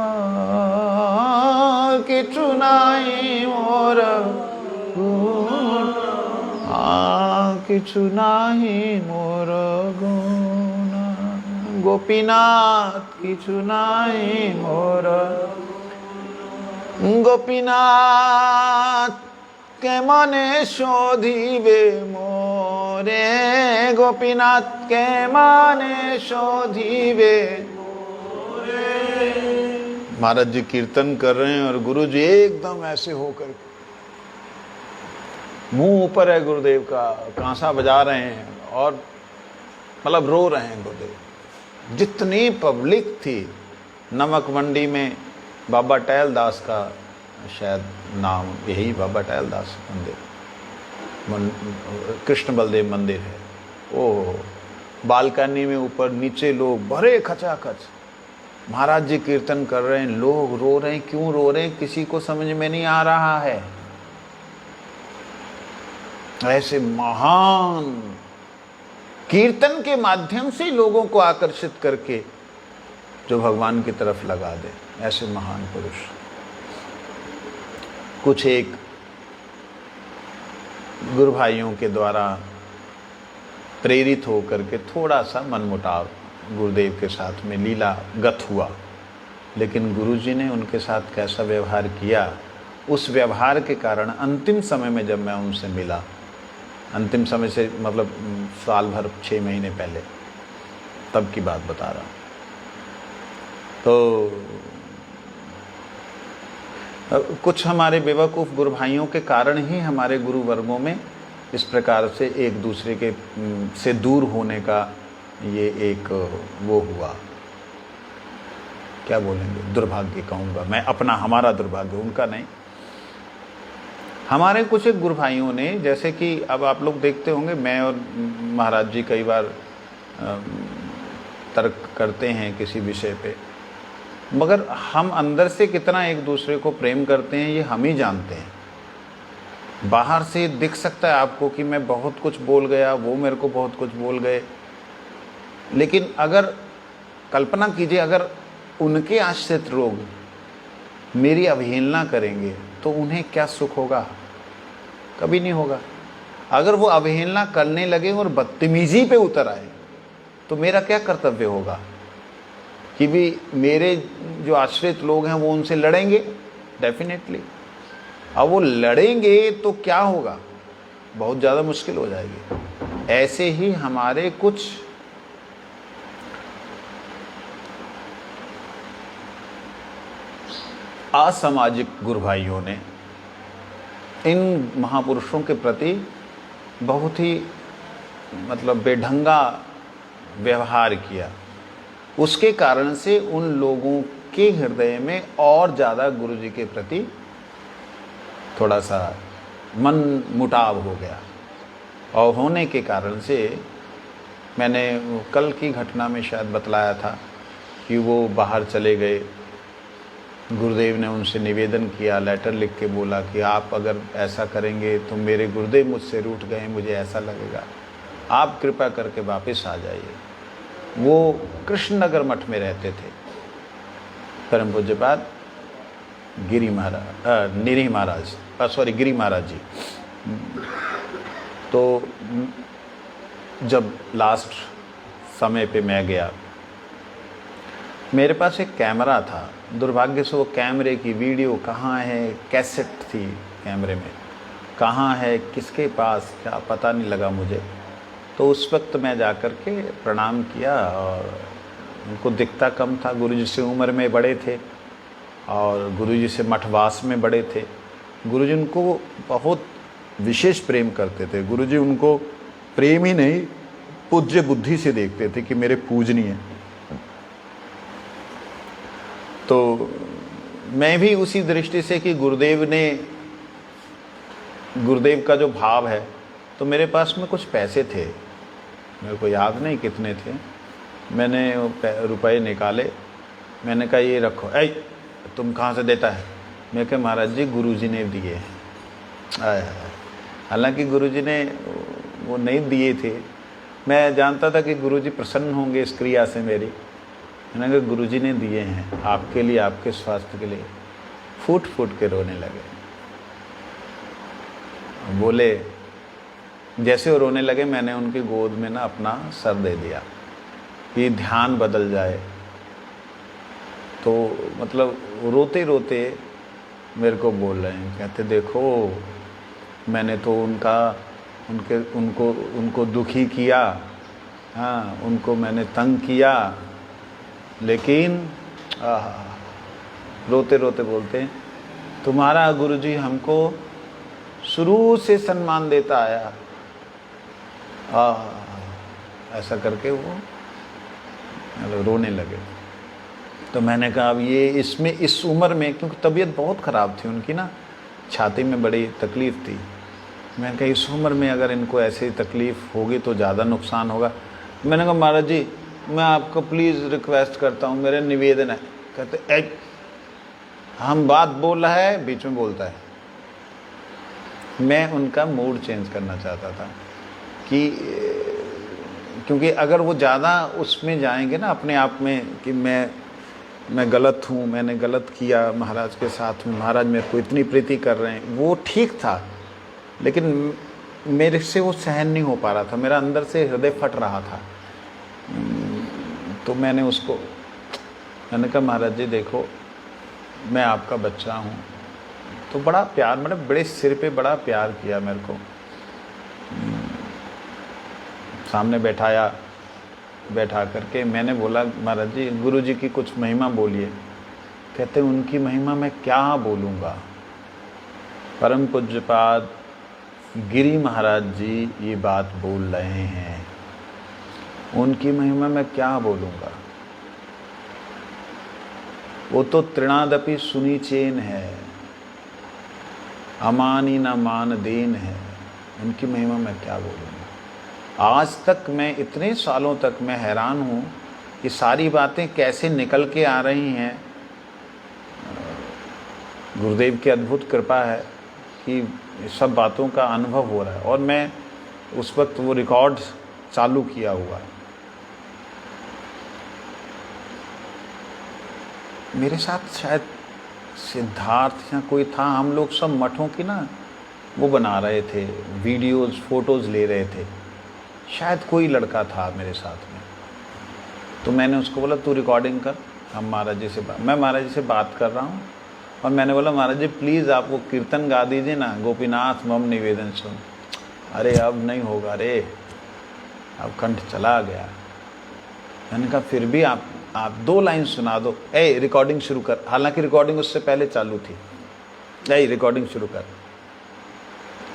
किछु नाही मोर गुण, किछु नाही मोर गुण। गोपीनाथ किछु नाही मोर, गोपीनाथ के मने शोधिबे मोरे, गोपीनाथ के मने शोधिबे मोरे। महाराज जी कीर्तन कर रहे हैं और गुरु जी एकदम ऐसे होकर मुंह ऊपर है गुरुदेव का, कांसा बजा रहे हैं और मतलब रो रहे हैं गुरुदेव। जितनी पब्लिक थी, नमक मंडी में बाबा टहल दास का शायद नाम यही, बाबा टहल दास मंदिर, कृष्ण बलदेव मंदिर है। ओ बालकनी में ऊपर नीचे लोग भरे खचाखच, महाराज जी कीर्तन कर रहे हैं, लोग रो रहे हैं। क्यों रो रहे हैं किसी को समझ में नहीं आ रहा है। ऐसे महान कीर्तन के माध्यम से लोगों को आकर्षित करके जो भगवान की तरफ लगा दे, ऐसे महान पुरुष। कुछ एक गुरु भाइयों के द्वारा प्रेरित होकर के थोड़ा सा मनमुटाव गुरुदेव के साथ में लीलागत हुआ, लेकिन गुरुजी ने उनके साथ कैसा व्यवहार किया, उस व्यवहार के कारण अंतिम समय में जब मैं उनसे मिला, अंतिम समय से मतलब साल भर 6 महीने पहले, तब की बात बता रहा हूँ। तो कुछ हमारे बेवकूफ़ गुरु भाइयों के कारण ही हमारे गुरु वर्गों में इस प्रकार से एक दूसरे के से दूर होने का ये एक वो हुआ, क्या बोलेंगे, दुर्भाग्य कहूँगा मैं अपना, हमारा दुर्भाग्य, उनका नहीं। हमारे कुछ एक गुरु भाइयों ने, जैसे कि अब आप लोग देखते होंगे, मैं और महाराज जी कई बार तर्क करते हैं किसी विषय पे, मगर हम अंदर से कितना एक दूसरे को प्रेम करते हैं ये हम ही जानते हैं। बाहर से दिख सकता है आपको कि मैं बहुत कुछ बोल गया, वो मेरे को बहुत कुछ बोल गए, लेकिन अगर कल्पना कीजिए, अगर उनके आश्रित लोग मेरी अवहेलना करेंगे तो उन्हें क्या सुख होगा? कभी नहीं होगा। अगर वो अवहेलना करने लगे और बदतमीजी पे उतर आए तो मेरा क्या कर्तव्य होगा कि भी मेरे जो आश्रित लोग हैं वो उनसे लड़ेंगे? डेफिनेटली। अब वो लड़ेंगे तो क्या होगा? बहुत ज़्यादा मुश्किल हो जाएगी। ऐसे ही हमारे कुछ असामाजिक गुरु भाइयों ने इन महापुरुषों के प्रति बहुत ही मतलब बेढंगा व्यवहार किया। उसके कारण से उन लोगों के हृदय में और ज़्यादा गुरु जी के प्रति थोड़ा सा मन मुटाव हो गया, और होने के कारण से मैंने कल की घटना में शायद बतलाया था कि वो बाहर चले गए। गुरुदेव ने उनसे निवेदन किया, लेटर लिख के बोला कि आप अगर ऐसा करेंगे तो मेरे गुरुदेव मुझसे रूठ गए, मुझे ऐसा लगेगा, आप कृपा करके वापस आ जाइए। वो कृष्णनगर मठ में रहते थे, परम पूज्यपाद गिरी महाराज, निरी महाराज, गिरी महाराज जी। तो जब लास्ट समय पे मैं गया, मेरे पास एक कैमरा था। दुर्भाग्य से वो कैमरे की वीडियो कहाँ है, कैसेट थी कैमरे में, कहाँ है, किसके पास, क्या पता नहीं लगा मुझे। तो उस वक्त मैं जाकर के प्रणाम किया, और उनको दिखता कम था, गुरुजी से उम्र में बड़े थे और गुरुजी से मठवास में बड़े थे। गुरुजी उनको बहुत विशेष प्रेम करते थे। गुरुजी उनको प्रेम ही नहीं, पूज्य बुद्धि से देखते थे कि मेरे पूजनीय। तो मैं भी उसी दृष्टि से कि गुरुदेव का जो भाव है, तो मेरे पास में कुछ पैसे थे, मेरे को याद नहीं कितने थे। मैंने रुपए निकाले, मैंने कहा ये रखो। ऐ तुम कहाँ से देता है? मैं कहा महाराज जी गुरुजी ने दिए हैं। हालांकि गुरुजी ने वो नहीं दिए थे, मैं जानता था कि गुरुजी प्रसन्न होंगे इस क्रिया से मेरी। मैंने कहा गुरुजी ने दिए हैं आपके लिए, आपके स्वास्थ्य के लिए। फूट फूट के रोने लगे। बोले, जैसे वो रोने लगे मैंने उनकी गोद में ना अपना सर दे दिया कि ध्यान बदल जाए। तो मतलब रोते रोते मेरे को बोल रहे हैं, कहते देखो मैंने तो उनको दुखी किया, हाँ उनको मैंने तंग किया, लेकिन रोते रोते बोलते हैं तुम्हारा गुरुजी हमको शुरू से सम्मान देता आया। ऐसा करके वो रोने लगे। तो मैंने कहा अब ये इसमें इस उम्र में, क्योंकि तबीयत बहुत ख़राब थी उनकी ना, छाती में बड़ी तकलीफ़ थी। मैंने कहा इस उम्र में अगर इनको ऐसी तकलीफ़ होगी तो ज़्यादा नुकसान होगा। मैंने कहा महाराज जी मैं आपको प्लीज़ रिक्वेस्ट करता हूँ, मेरे निवेदन है। कहते हम बात बोल रहा है, बीच में बोलता है। मैं उनका मूड चेंज करना चाहता था कि क्योंकि अगर वो ज़्यादा उसमें जाएंगे ना अपने आप में कि मैं गलत हूँ, मैंने गलत किया महाराज के साथ में, महाराज मेरे को इतनी प्रीति कर रहे हैं, वो ठीक था लेकिन मेरे से वो सहन नहीं हो पा रहा था, मेरा अंदर से हृदय फट रहा था। तो मैंने कहा महाराज जी देखो मैं आपका बच्चा हूँ। तो बड़ा प्यार, मतलब बड़े सिर पे बड़ा प्यार किया मेरे को, सामने बैठा करके मैंने बोला महाराज जी गुरु जी की कुछ महिमा बोलिए। कहते उनकी महिमा मैं क्या बोलूँगा, परम पूज्यपाद गिरी महाराज जी ये बात बोल रहे हैं, उनकी महिमा मैं क्या बोलूँगा। वो तो तृणादपि सुनी चेन है, अमानी न मान देन है, उनकी महिमा मैं क्या बोलूँगा। आज तक मैं इतने सालों तक मैं हैरान हूँ कि सारी बातें कैसे निकल के आ रही हैं। गुरुदेव की अद्भुत कृपा है कि सब बातों का अनुभव हो रहा है। और मैं उस वक्त वो रिकॉर्ड चालू किया हुआ है। मेरे साथ शायद सिद्धार्थ या कोई था, हम लोग सब मठों की ना वो बना रहे थे, वीडियोस फोटोज़ ले रहे थे। शायद कोई लड़का था मेरे साथ में। तो मैंने उसको बोला तू रिकॉर्डिंग कर, हम महाराज जी से मैं महाराज जी से बात कर रहा हूँ। और मैंने बोला महाराज जी प्लीज़ आप वो कीर्तन गा दीजिए ना, गोपीनाथ मम निवेदन सुन। अरे अब नहीं होगा रे, अब कंठ चला गया। मैंने कहा फिर भी आप 2 लाइन सुना दो। रिकॉर्डिंग शुरू कर। हालांकि रिकॉर्डिंग उससे पहले चालू थी। रिकॉर्डिंग शुरू कर।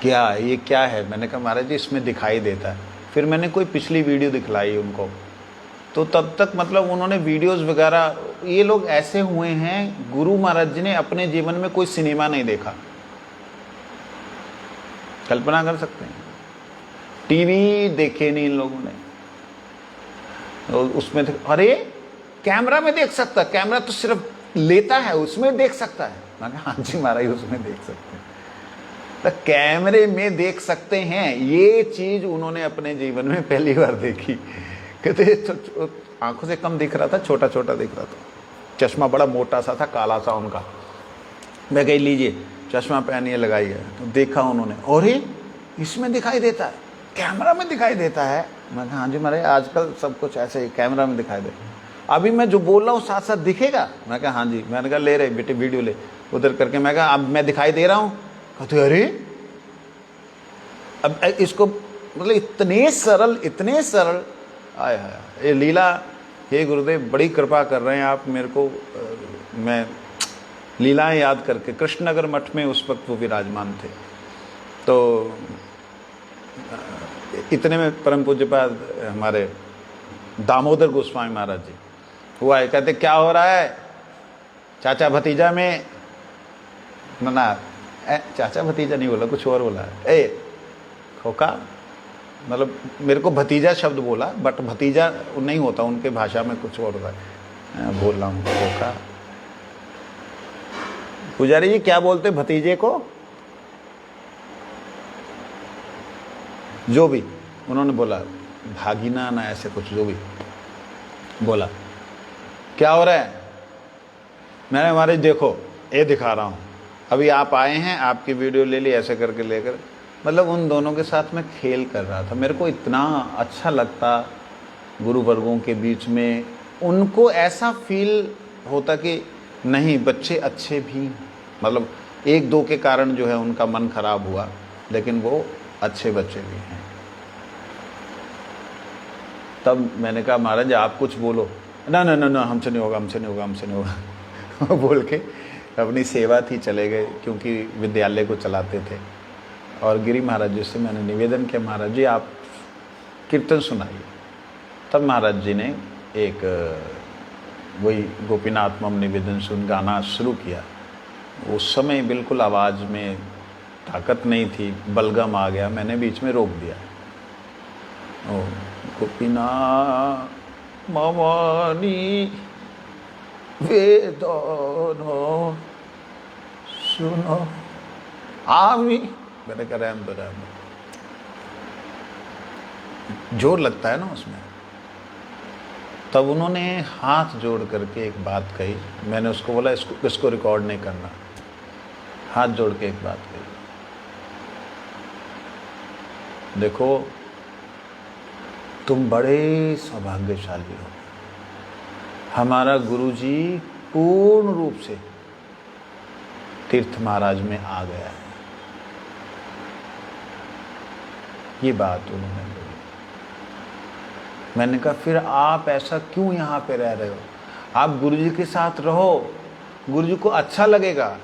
क्या ये क्या है? मैंने कहा महाराज जी इसमें दिखाई देता है। फिर मैंने कोई पिछली वीडियो दिखलाई उनको, तो तब तक मतलब उन्होंने वीडियोस वगैरह, ये लोग ऐसे हुए हैं, गुरु महाराज जी ने अपने जीवन में कोई सिनेमा नहीं देखा। कल्पना कर सकते हैं, टीवी देखे नहीं इन लोगों ने। तो उसमें अरे कैमरा में देख सकता, कैमरा तो सिर्फ लेता है, उसमें देख सकता है। मैं कहा हाँ जी महाराज उसमें देख सकते हैं। तो कैमरे में देख सकते हैं, ये चीज उन्होंने अपने जीवन में पहली बार देखी। कहते आंखों से कम दिख रहा था, छोटा छोटा दिख रहा था, चश्मा बड़ा मोटा सा था, काला सा उनका। मैं कही लीजिए चश्मा पहनिए, लगाइए। तो देखा उन्होंने, और इसमें दिखाई देता है, कैमरा में दिखाई देता है। मैं कहा हाँ जी महाराज आजकल सब कुछ ऐसे ही कैमरा में दिखाई दे। अभी मैं जो बोल रहा हूँ साथ साथ दिखेगा? मैं कहा हाँ जी। मैंने कहा ले रहे बेटे वीडियो ले उधर करके। मैं कहा अब मैं दिखाई दे रहा हूँ? कहते अरे अब इसको मतलब इतने सरल आय हाय ये लीला। हे गुरुदेव बड़ी कृपा कर रहे हैं आप मेरे को। मैं लीलाएं याद करके, कृष्णनगर मठ में उस वक्त वो विराजमान थे। तो इतने में परम पूज्यपाद हमारे दामोदर गोस्वामी महाराज जी हुआ है। कहते क्या हो रहा है? चाचा भतीजा में ना चाचा भतीजा नहीं बोला, कुछ और बोला। खोका, मतलब मेरे को भतीजा शब्द बोला, बट भतीजा नहीं होता उनके भाषा में, कुछ और होता है। बोल रहा हूँ खोका। पुजारी जी क्या बोलते भतीजे को? जो भी उन्होंने बोला, भागीना ना ऐसे कुछ, जो भी बोला। क्या हो रहा है? मैंने हमारे देखो ये दिखा रहा हूँ, अभी आप आए हैं, आपकी वीडियो ले ली, ऐसे करके लेकर, मतलब उन दोनों के साथ मैं खेल कर रहा था। मेरे को इतना अच्छा लगता गुरु वर्गों के बीच में, उनको ऐसा फील होता कि नहीं बच्चे अच्छे भी, मतलब एक दो के कारण जो है उनका मन खराब हुआ, लेकिन वो अच्छे बच्चे भी हैं। तब मैंने कहा महाराज आप कुछ बोलो, ना ना ना ना हमसे नहीं होगा, हमसे नहीं होगा, हमसे नहीं होगा बोल के अपनी सेवा थी चले गए, क्योंकि विद्यालय को चलाते थे। और गिरी महाराज जी से मैंने निवेदन किया, महाराज जी आप कीर्तन सुनाइए। तब महाराज जी ने एक वही गोपीनाथम निवेदन सुन गाना शुरू किया। उस समय बिल्कुल आवाज़ में ताकत नहीं थी, बलगम आ गया, मैंने बीच में रोक दिया। ओ गोपीनाथ मवानी वेदनो सुनो आमी, मैंने कहा रहम दो, रहम दो, जोर लगता है ना उसमें। तब उन्होंने हाथ जोड़ करके एक बात कही, मैंने उसको बोला इसको रिकॉर्ड नहीं करना, हाथ जोड़ के एक बात कही, देखो तुम बड़े सौभाग्यशाली हो, हमारा गुरुजी पूर्ण रूप से तीर्थ महाराज में आ गया है। ये बात उन्होंने बोली। मैंने कहा फिर आप ऐसा क्यों यहाँ पे रह रहे हो, आप गुरुजी के साथ रहो, गुरुजी को अच्छा लगेगा,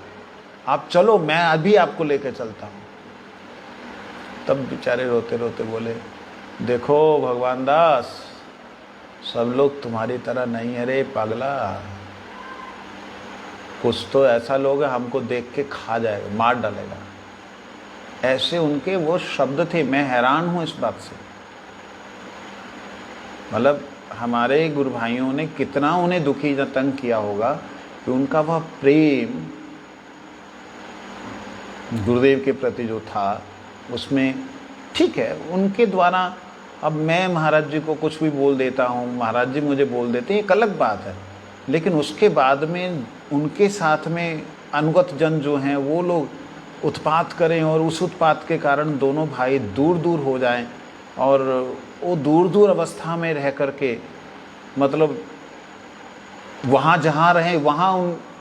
आप चलो, मैं अभी आपको लेकर चलता हूँ। तब बेचारे रोते रोते बोले, देखो भगवान दास, सब लोग तुम्हारी तरह नहीं है रे पागला, कुछ तो ऐसा लोग है हमको देख के खा जाएगा, मार डालेगा। ऐसे उनके वो शब्द थे। मैं हैरान हूँ इस बात से, मतलब हमारे गुरु भाइयों ने कितना उन्हें दुखी या तंग किया होगा कि उनका वह प्रेम गुरुदेव के प्रति जो था उसमें, ठीक है उनके द्वारा अब मैं महाराज जी को कुछ भी बोल देता हूँ, महाराज जी मुझे बोल देते हैं, एक अलग बात है, लेकिन उसके बाद में उनके साथ में अनुगत जन जो हैं वो लोग उत्पात करें और उस उत्पात के कारण दोनों भाई दूर दूर हो जाएं और वो दूर दूर अवस्था में रह करके, मतलब वहाँ जहाँ रहें वहाँ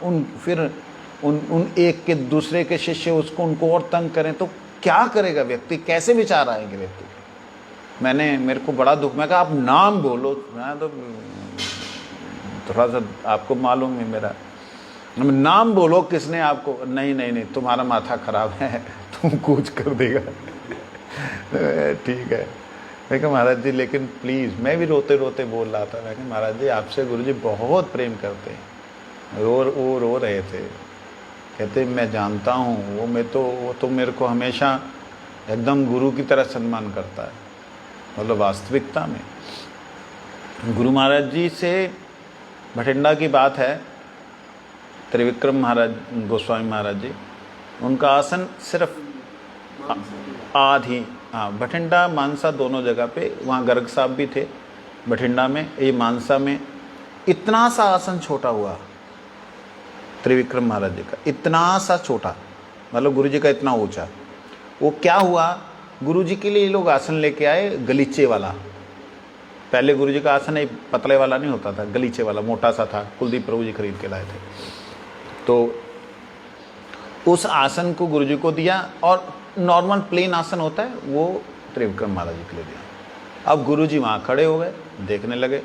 उन एक के दूसरे के शिष्य उनको और तंग करें, तो क्या करेगा व्यक्ति, कैसे विचार आएंगे व्यक्ति। मेरे को बड़ा दुख, मैं कहा आप नाम बोलो, मैं तो थोड़ा सा आपको मालूम है मेरा, नाम बोलो किसने आपको, नहीं नहीं नहीं तुम्हारा माथा खराब है, तुम कुछ कर देगा ठीक है। मैं कहा महाराज जी लेकिन प्लीज़, मैं भी रोते रोते बोल रहा था, मैं कहा महाराज जी आपसे गुरुजी बहुत प्रेम करते हैं। वो रो रहे थे, कहते मैं जानता हूँ, वो तो मेरे को हमेशा एकदम गुरु की तरह सम्मान करता है। मतलब वास्तविकता में गुरु महाराज जी से भटिंडा की बात है, त्रिविक्रम महाराज गोस्वामी महाराज जी, उनका आसन सिर्फ आधी, हाँ भटिंडा मानसा दोनों जगह पे, वहाँ गर्ग साहब भी थे भटिंडा में, ये मानसा में इतना सा आसन छोटा हुआ त्रिविक्रम महाराज जी का, इतना सा छोटा, मतलब गुरु जी का इतना ऊंचा। वो क्या हुआ, गुरु जी के लिए ये लोग आसन लेके आए गलीचे वाला। पहले गुरु जी का आसन एक पतले वाला नहीं होता था, गलीचे वाला मोटा सा था, कुलदीप प्रभु जी खरीद के लाए थे। तो उस आसन को गुरु जी को दिया और नॉर्मल प्लेन आसन होता है वो त्रिविक्रम महाराज जी के लिए दिया। अब गुरु जी वहाँ खड़े हो गए, देखने लगे,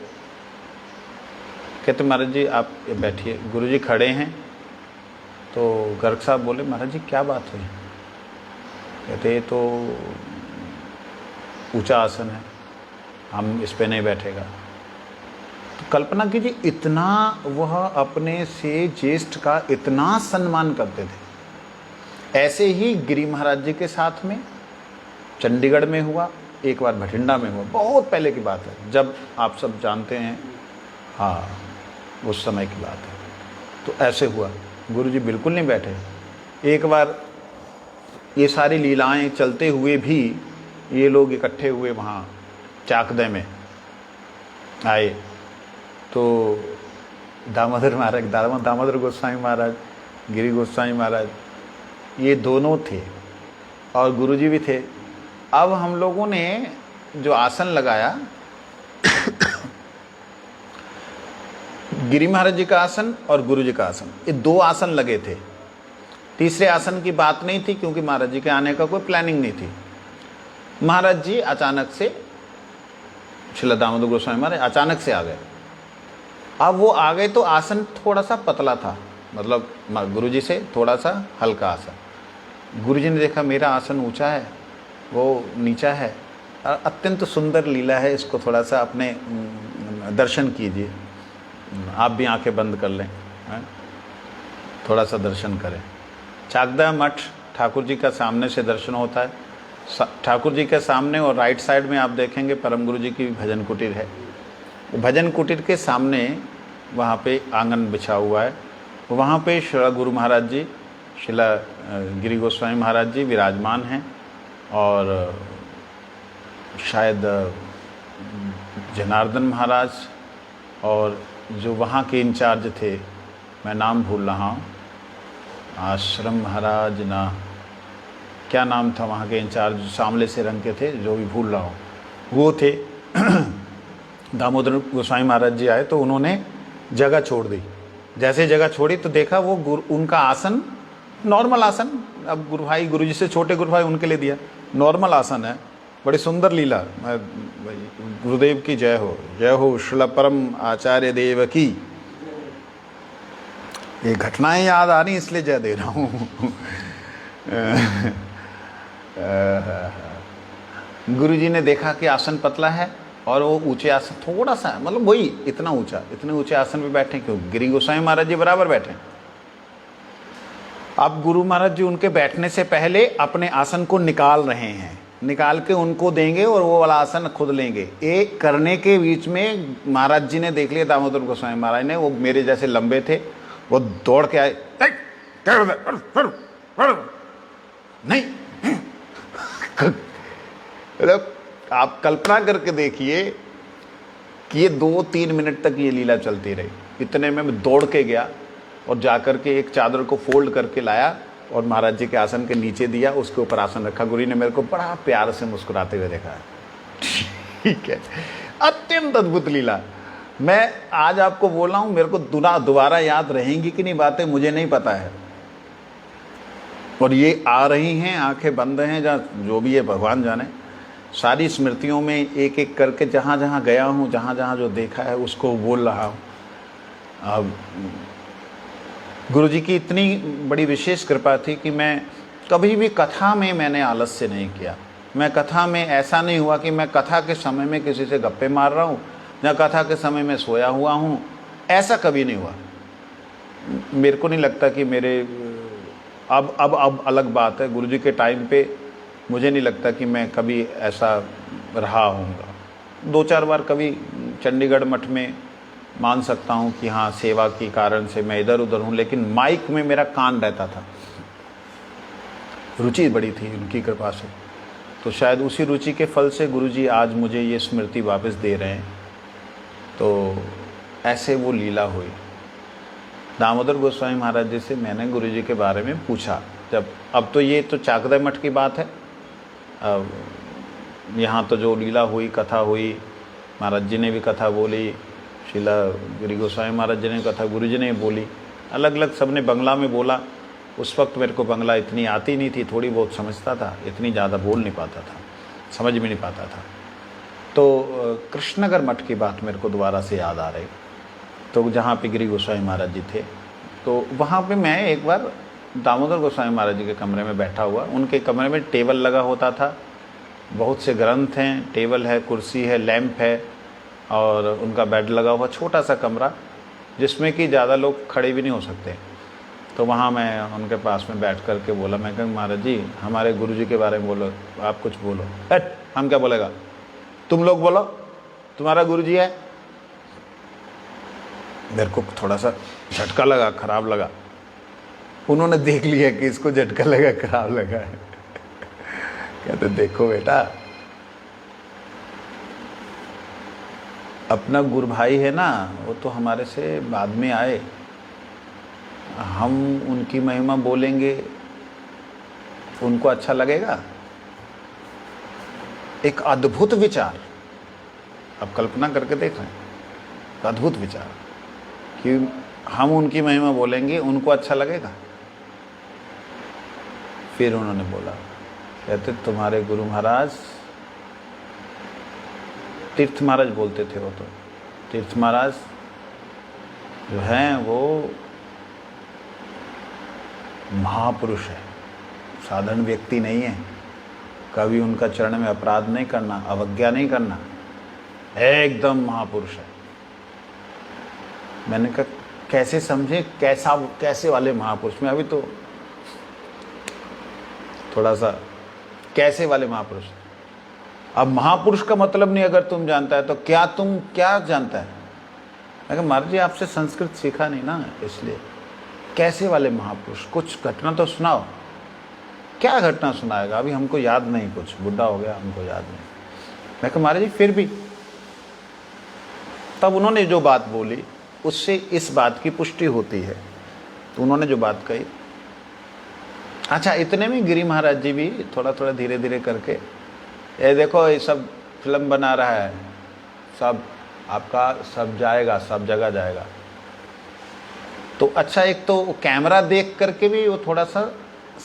कहते महाराज जी आप बैठिए। गुरु जी खड़े हैं तो गर्ग साहब बोले महाराज जी क्या बात हुई, कहते ये तो ऊंचा आसन है, हम इस पे नहीं बैठेगा। तो कल्पना कीजिए, इतना वह अपने से ज्येष्ठ का इतना सम्मान करते थे। ऐसे ही गिरी महाराज जी के साथ में चंडीगढ़ में हुआ, एक बार भटिंडा में हुआ, बहुत पहले की बात है, जब आप सब जानते हैं, हाँ उस समय की बात है। तो ऐसे हुआ, गुरु जी बिल्कुल नहीं बैठे। एक बार ये सारी लीलाएं चलते हुए भी ये लोग इकट्ठे हुए वहाँ चाकदे में आए, तो दामोदर गोस्वामी महाराज गिरि गोस्वामी महाराज, ये दोनों थे और गुरुजी भी थे। अब हम लोगों ने जो आसन लगाया, गिरि महाराज जी का आसन और गुरु जी का आसन, ये दो आसन लगे थे। तीसरे आसन की बात नहीं थी क्योंकि महाराज जी के आने का कोई प्लानिंग नहीं थी। महाराज जी अचानक से, श्रील दामोदर गोस्वामी महाराज अचानक से आ गए। अब वो आ गए तो आसन थोड़ा सा पतला था, मतलब गुरु जी से थोड़ा सा हल्का आसन। गुरु जी ने देखा मेरा आसन ऊंचा है, वो नीचा है, अत्यंत सुंदर लीला है, इसको थोड़ा सा अपने दर्शन कीजिए। आप भी आंखें बंद कर लें, थोड़ा सा दर्शन करें। चाकदा मठ ठाकुर जी का सामने से दर्शन होता है। ठाकुर जी के सामने और राइट साइड में आप देखेंगे परम गुरु जी की भजन कुटीर है। भजन कुटीर के सामने वहाँ पे आंगन बिछा हुआ है, वहाँ पे श्री गुरु महाराज जी, श्रील गिरि गोस्वामी महाराज जी विराजमान हैं और शायद जनार्दन महाराज और जो वहाँ के इंचार्ज थे, मैं नाम भूल रहा हूँ, आश्रम महाराज ना, क्या नाम था वहाँ के इंचार्ज, सांवले से रंग के थे, जो भी भूल रहा हूँ, वो थे। दामोदर गोस्वामी महाराज जी आए तो उन्होंने जगह छोड़ दी। जैसे जगह छोड़ी तो देखा वो उनका आसन नॉर्मल आसन, अब गुरु जी से छोटे गुरु भाई उनके लिए दिया, नॉर्मल आसन है। बड़ी सुंदर लीला। गुरुदेव की जय हो, श्रील परम आचार्य देव की। ये घटनाएं याद आ रही इसलिए जय दे रहा हूँ। गुरु जी ने देखा कि आसन पतला है और वो ऊंचे आसन थोड़ा सा, मतलब वही इतना ऊंचा, इतने ऊंचे आसन पे बैठे क्यों? गिरि गोस्वामी महाराज जी बराबर बैठे। अब गुरु महाराज जी उनके बैठने से पहले अपने आसन को निकाल रहे हैं, निकाल के उनको देंगे और वो वाला आसन खुद लेंगे। एक करने के बीच में महाराज जी ने देख लिया, दामोदर गोस्वामी महाराज ने, वो मेरे जैसे लंबे थे, वो दौड़ के आए, नहीं। आप कल्पना करके देखिए कि ये 2-3 मिनट तक ये लीला चलती रही। इतने में मैं दौड़ के गया और जाकर के एक चादर को फोल्ड करके लाया और महाराज जी के आसन के नीचे दिया, उसके ऊपर आसन रखा। गुरु ने मेरे को बड़ा प्यार से मुस्कुराते हुए देखा। ठीक है, अत्यंत अद्भुत लीला। मैं आज आपको बोल रहा हूँ, मेरे को दोबारा याद रहेंगी कि नहीं बातें मुझे नहीं पता है, और ये आ रही हैं, आंखें बंद हैं, जहाँ जो भी है भगवान जाने। सारी स्मृतियों में एक एक करके जहाँ जहाँ गया हूँ, जहाँ जहाँ जो देखा है उसको बोल रहा हूँ। अब गुरु जी की इतनी बड़ी विशेष कृपा थी कि मैं कभी भी कथा में मैंने आलस्य नहीं किया। मैं कथा में ऐसा नहीं हुआ कि मैं कथा के समय में किसी से गप्पे मार रहा हूँ या कथा के समय में सोया हुआ हूँ, ऐसा कभी नहीं हुआ। मेरे को नहीं लगता कि मेरे अब अलग बात है, गुरु जी के टाइम पे मुझे नहीं लगता कि मैं कभी ऐसा रहा हूँगा। 2-4 बार कभी चंडीगढ़ मठ में मान सकता हूँ कि हाँ सेवा के कारण से मैं इधर उधर हूँ, लेकिन माइक में मेरा कान रहता था। रुचि बड़ी थी उनकी कृपा से, तो शायद उसी रुचि के फल से गुरुजी आज मुझे ये स्मृति वापस दे रहे हैं। तो ऐसे वो लीला हुई। दामोदर गोस्वामी महाराज जी से मैंने गुरुजी के बारे में पूछा, जब अब तो ये तो चाकदा मठ की बात है, अब यहाँ तो जो लीला हुई, कथा हुई, महाराज जी ने भी कथा बोली, श्रील गिरि गोस्वामी महाराज जी ने कथा गुरु जी ने बोली, अलग अलग सबने बंगला में बोला। उस वक्त मेरे को बंगला इतनी आती नहीं थी, थोड़ी बहुत समझता था, इतनी ज़्यादा बोल नहीं पाता था, समझ भी नहीं पाता था। तो कृष्णनगर मठ की बात मेरे को दोबारा से याद आ रही। तो जहाँ पे गिरि गोस्वामी महाराज जी थे, तो वहाँ पे मैं एक बार दामोदर गोस्वामी महाराज जी के कमरे में बैठा हुआ। उनके कमरे में टेबल लगा होता था, बहुत से ग्रंथ हैं, टेबल है, कुर्सी है, लैंप है, और उनका बेड लगा हुआ, छोटा सा कमरा जिसमें कि ज़्यादा लोग खड़े भी नहीं हो सकते। तो वहाँ मैं उनके पास में बैठ कर के बोला, मैं कहूँ महाराज जी हमारे गुरु जी के बारे में बोलो, आप कुछ बोलो। हट, हम क्या बोलेगा, तुम लोग बोलो, तुम्हारा गुरु जी है। मेरे को थोड़ा सा झटका लगा, खराब लगा। उन्होंने देख लिया कि इसको झटका लगा, खराब लगा है। कहते देखो बेटा, अपना गुरु भाई है ना, वो तो हमारे से बाद में आए, हम उनकी महिमा बोलेंगे, उनको अच्छा लगेगा? एक अद्भुत विचार, अब कल्पना करके देख रहे हैं, अद्भुत विचार कि हम उनकी महिमा बोलेंगे, उनको अच्छा लगेगा? फिर उन्होंने बोला, कहते तुम्हारे गुरु महाराज, तीर्थ महाराज बोलते थे वो, तो तीर्थ महाराज जो हैं वो महापुरुष है, साधारण व्यक्ति नहीं है। कभी उनका चरण में अपराध नहीं करना, अवज्ञा नहीं करना, एकदम महापुरुष है। मैंने कहा कैसे समझे, कैसे वाले महापुरुष? मैं अभी तो थोड़ा सा कैसे वाले महापुरुष। अब महापुरुष का मतलब नहीं अगर तुम जानता है तो तुम क्या जानता है? मैं कहा महाराज जी आपसे संस्कृत सीखा नहीं ना, इसलिए। कैसे वाले महापुरुष, कुछ घटना तो सुनाओ। क्या घटना सुनाएगा, अभी हमको याद नहीं, कुछ बुढ़ा हो गया, हमको याद नहीं। मैं कहा महाराज जी फिर भी। तब उन्होंने जो बात बोली उससे इस बात की पुष्टि होती है। तो उन्होंने जो बात कही, अच्छा इतने में गिरी महाराज जी भी थोड़ा थोड़ा धीरे धीरे करके, ये देखो ये सब फिल्म बना रहा है, सब आपका सब जाएगा, सब जगह जाएगा। तो अच्छा, एक तो कैमरा देख करके भी वो थोड़ा सा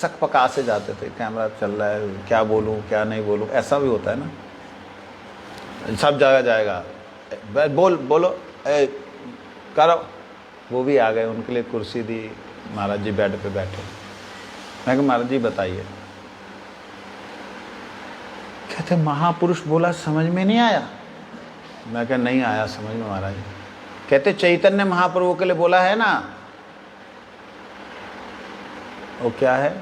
शक पका से जाते थे, कैमरा चल रहा है, क्या बोलूँ क्या नहीं बोलूँ, ऐसा भी होता है ना। सब जगह जाएगा, बोलो करो। वो भी आ गए, उनके लिए कुर्सी दी, महाराज जी बेड पे बैठे। मैं कहा महाराज जी बताइए। कहते महापुरुष बोला समझ में नहीं आया। मैं कहा नहीं आया समझ में महाराज। कहते चैतन्य महाप्रभु के लिए बोला है ना, वो क्या है?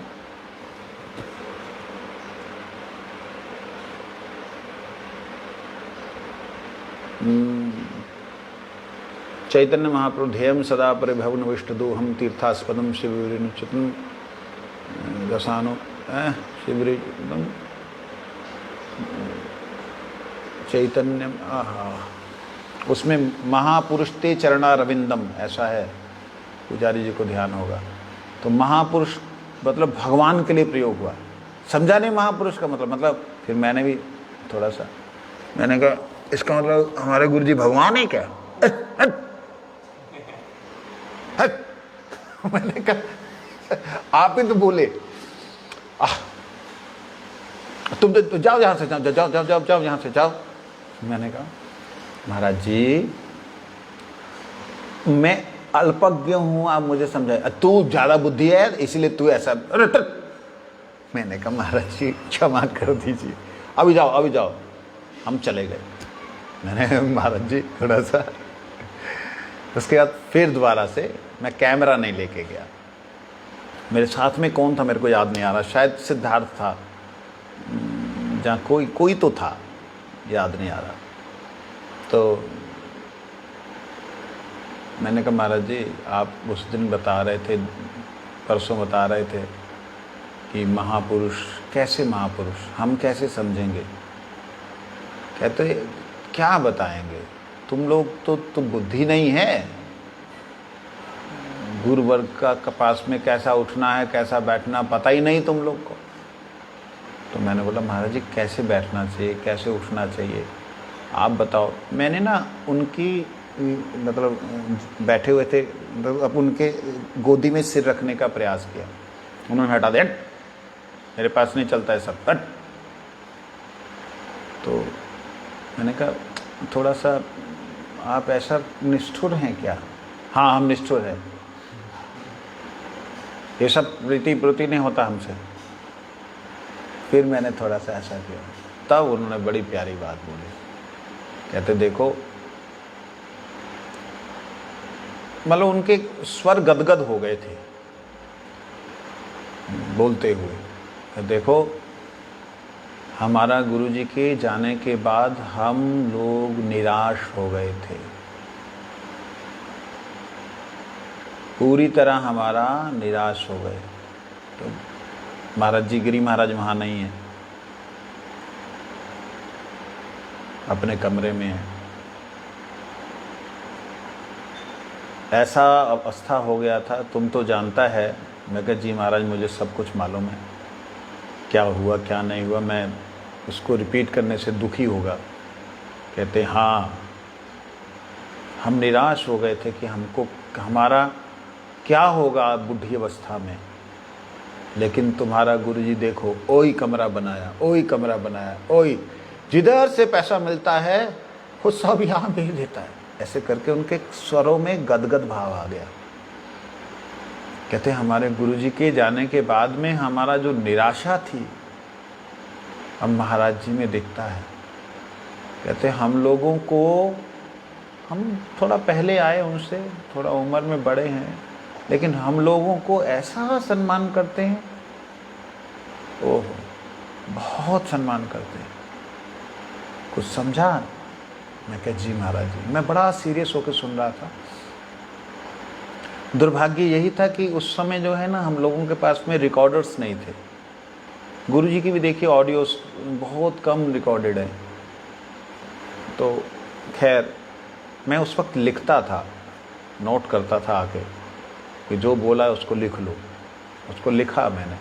चैतन्य महाप्रभु ध्येयम सदा परिभवन विष्टदो हम तीर्थास्पदम शिवरिचितम दसानो शिवरिचितम चैतन्य, उसमें महापुरुष ते चरणारविंदम ऐसा है, पुजारी जी को ध्यान होगा। तो महापुरुष मतलब भगवान के लिए प्रयोग हुआ, समझा नहीं महापुरुष का मतलब। फिर मैंने भी थोड़ा सा, मैंने कहा इसका मतलब हमारे गुरु जी भगवान है क्या? मैंने कहा आप ही तो बोले, तुम तो जाओ यहाँ से, जाओ यहाँ से जाओ। मैंने कहा महाराज जी मैं अल्पज्ञ हूँ, आप मुझे समझाए, तू ज्यादा बुद्धि है इसलिए तू ऐसा। मैंने कहा महाराज जी क्षमा कर दीजिए, अभी जाओ। हम चले गए। मैंने महाराज जी थोड़ा सा, उसके बाद फिर दोबारा से मैं कैमरा नहीं लेके गया। मेरे साथ में कौन था मेरे को याद नहीं आ रहा, शायद सिद्धार्थ था, जहाँ कोई तो था, याद नहीं आ रहा। तो मैंने कहा महाराज जी आप उस दिन बता रहे थे, परसों बता रहे थे कि महापुरुष, कैसे महापुरुष, हम कैसे समझेंगे? कहते क्या बताएंगे, तुम लोग तो बुद्धि नहीं है, गुरु वर्ग का पास में कैसा उठना है कैसा बैठना पता ही नहीं तुम लोग को। तो मैंने बोला महाराज जी कैसे बैठना चाहिए, कैसे उठना चाहिए, आप बताओ। मैंने ना उनकी मतलब बैठे हुए थे, अब उनके गोदी में सिर रखने का प्रयास किया, उन्होंने हटा दिया, मेरे पास नहीं चलता है सब, हट। तो मैंने कहा थोड़ा सा आप ऐसा निष्ठुर हैं क्या? हाँ हम निष्ठुर हैं, ये सब रीति प्रति नहीं होता हमसे। फिर मैंने थोड़ा सा ऐसा किया, तब उन्होंने बड़ी प्यारी बात बोली। कहते देखो, मतलब उनके स्वर गदगद हो गए थे बोलते हुए। देखो हमारा गुरुजी के जाने के बाद हम लोग निराश हो गए थे, पूरी तरह हमारा निराश हो गए। तो महाराज जी, गिरी महाराज वहाँ नहीं है, अपने कमरे में है। ऐसा अवस्था हो गया था, तुम तो जानता है। मैं कहा जी महाराज मुझे सब कुछ मालूम है, क्या हुआ क्या नहीं हुआ, मैं उसको रिपीट करने से दुखी होगा। कहते हाँ, हम निराश हो गए थे कि हमको हमारा क्या होगा बुढ़ी अवस्था में, लेकिन तुम्हारा गुरुजी देखो ओही कमरा बनाया, ओही कमरा बनाया, ओही जिधर से पैसा मिलता है वो सब यहाँ भेज देता है। ऐसे करके उनके स्वरों में गदगद भाव आ गया। कहते हमारे गुरुजी के जाने के बाद में हमारा जो निराशा थी अब महाराज जी में दिखता है। कहते हम लोगों को, हम थोड़ा पहले आए उनसे, थोड़ा उम्र में बड़े हैं, लेकिन हम लोगों को ऐसा सम्मान करते हैं, ओह बहुत सम्मान करते हैं। कुछ समझा? मैं कहा जी महाराज जी। मैं बड़ा सीरियस होकर सुन रहा था। दुर्भाग्य यही था कि उस समय जो है ना हम लोगों के पास में रिकॉर्डर्स नहीं थे। गुरुजी की भी देखिए ऑडियोस बहुत कम रिकॉर्डेड है। तो खैर मैं उस वक्त लिखता था, नोट करता था आके कि जो बोला उसको लिख लो। उसको लिखा मैंने।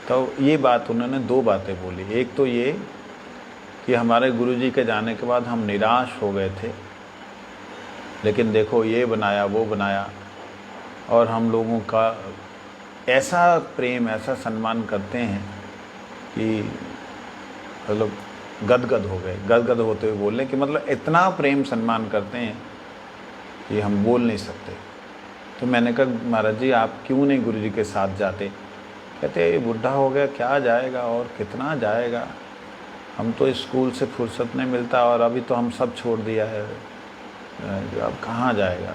तो ये बात उन्होंने दो बातें बोली। एक तो ये कि हमारे गुरुजी के जाने के बाद हम निराश हो गए थे, लेकिन देखो ये बनाया वो बनाया, और हम लोगों का ऐसा प्रेम ऐसा सम्मान करते हैं कि मतलब गदगद हो गए। गदगद होते हुए बोलने कि मतलब इतना प्रेम सम्मान करते हैं कि हम बोल नहीं सकते। तो मैंने कहा महाराज जी आप क्यों नहीं गुरुजी के साथ जाते? कहते ये बुढ़ा हो गया, क्या जाएगा और कितना जाएगा, हम तो स्कूल से फुर्सत नहीं मिलता और अभी तो हम सब छोड़ दिया है, अब कहाँ जाएगा।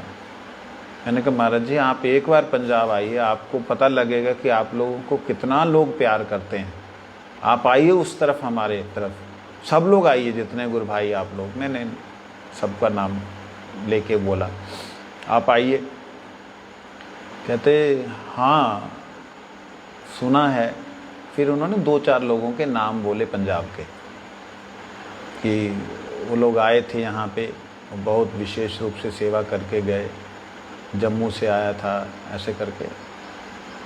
मैंने कहा महाराज जी आप एक बार पंजाब आइए, आपको पता लगेगा कि आप लोगों को कितना लोग प्यार करते हैं। आप आइए उस तरफ, हमारे तरफ सब लोग आइए, जितने गुरु भाई आप लोग। मैंने सबका नाम लेके बोला आप आइए। कहते हाँ सुना है। फिर उन्होंने दो चार लोगों के नाम बोले पंजाब के कि वो लोग आए थे यहाँ पे, बहुत विशेष रूप से सेवा करके गए, जम्मू से आया था, ऐसे करके।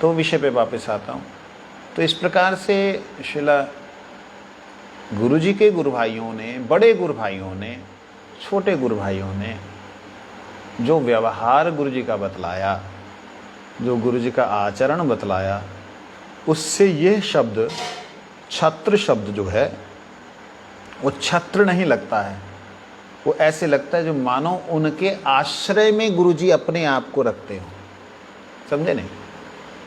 तो विषय पे वापस आता हूँ। तो इस प्रकार से शिला गुरुजी के गुरु भाइयों ने, बड़े गुरु भाइयों ने, छोटे गुरु भाइयों ने जो व्यवहार गुरुजी का बतलाया, जो गुरुजी का आचरण बतलाया, उससे ये शब्द छत्र शब्द जो है वो छत्र नहीं लगता है। वो ऐसे लगता है जो मानो उनके आश्रय में गुरुजी अपने आप को रखते हो। समझे नहीं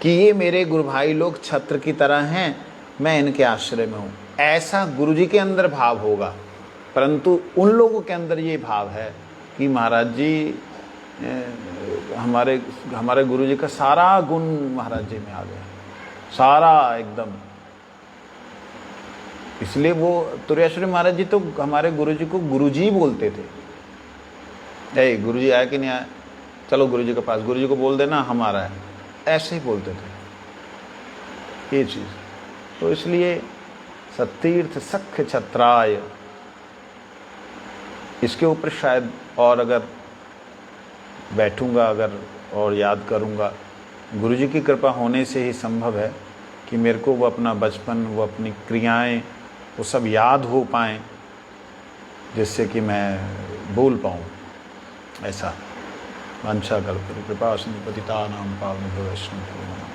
कि ये मेरे गुरु भाई लोग छत्र की तरह हैं, मैं इनके आश्रय में हूँ, ऐसा गुरुजी के अंदर भाव होगा। परंतु उन लोगों के अंदर ये भाव है कि महाराज जी हमारे गुरुजी का सारा गुण महाराज जी में आ गया, सारा एकदम। इसलिए वो तुर्याश्वरी महाराज जी तो हमारे गुरुजी को गुरुजी बोलते थे। ए गुरुजी आया कि नहीं आया, चलो गुरुजी के पास, गुरुजी को बोल देना हमारा है, ऐसे ही बोलते थे ये चीज़। तो इसलिए सतीर्थ सख्य छत्राय, इसके ऊपर शायद और अगर बैठूंगा अगर और याद करूंगा, गुरुजी की कृपा होने से ही संभव है कि मेरे को वो अपना बचपन, वो अपनी क्रियाएं, वो सब याद हो पाएँ, जिससे कि मैं भूल पाऊँ। ऐसा वांछा कल्पतरु कृपा सिंधु पतितानां पावनेभ्यो वैष्णवेभ्यो नमः।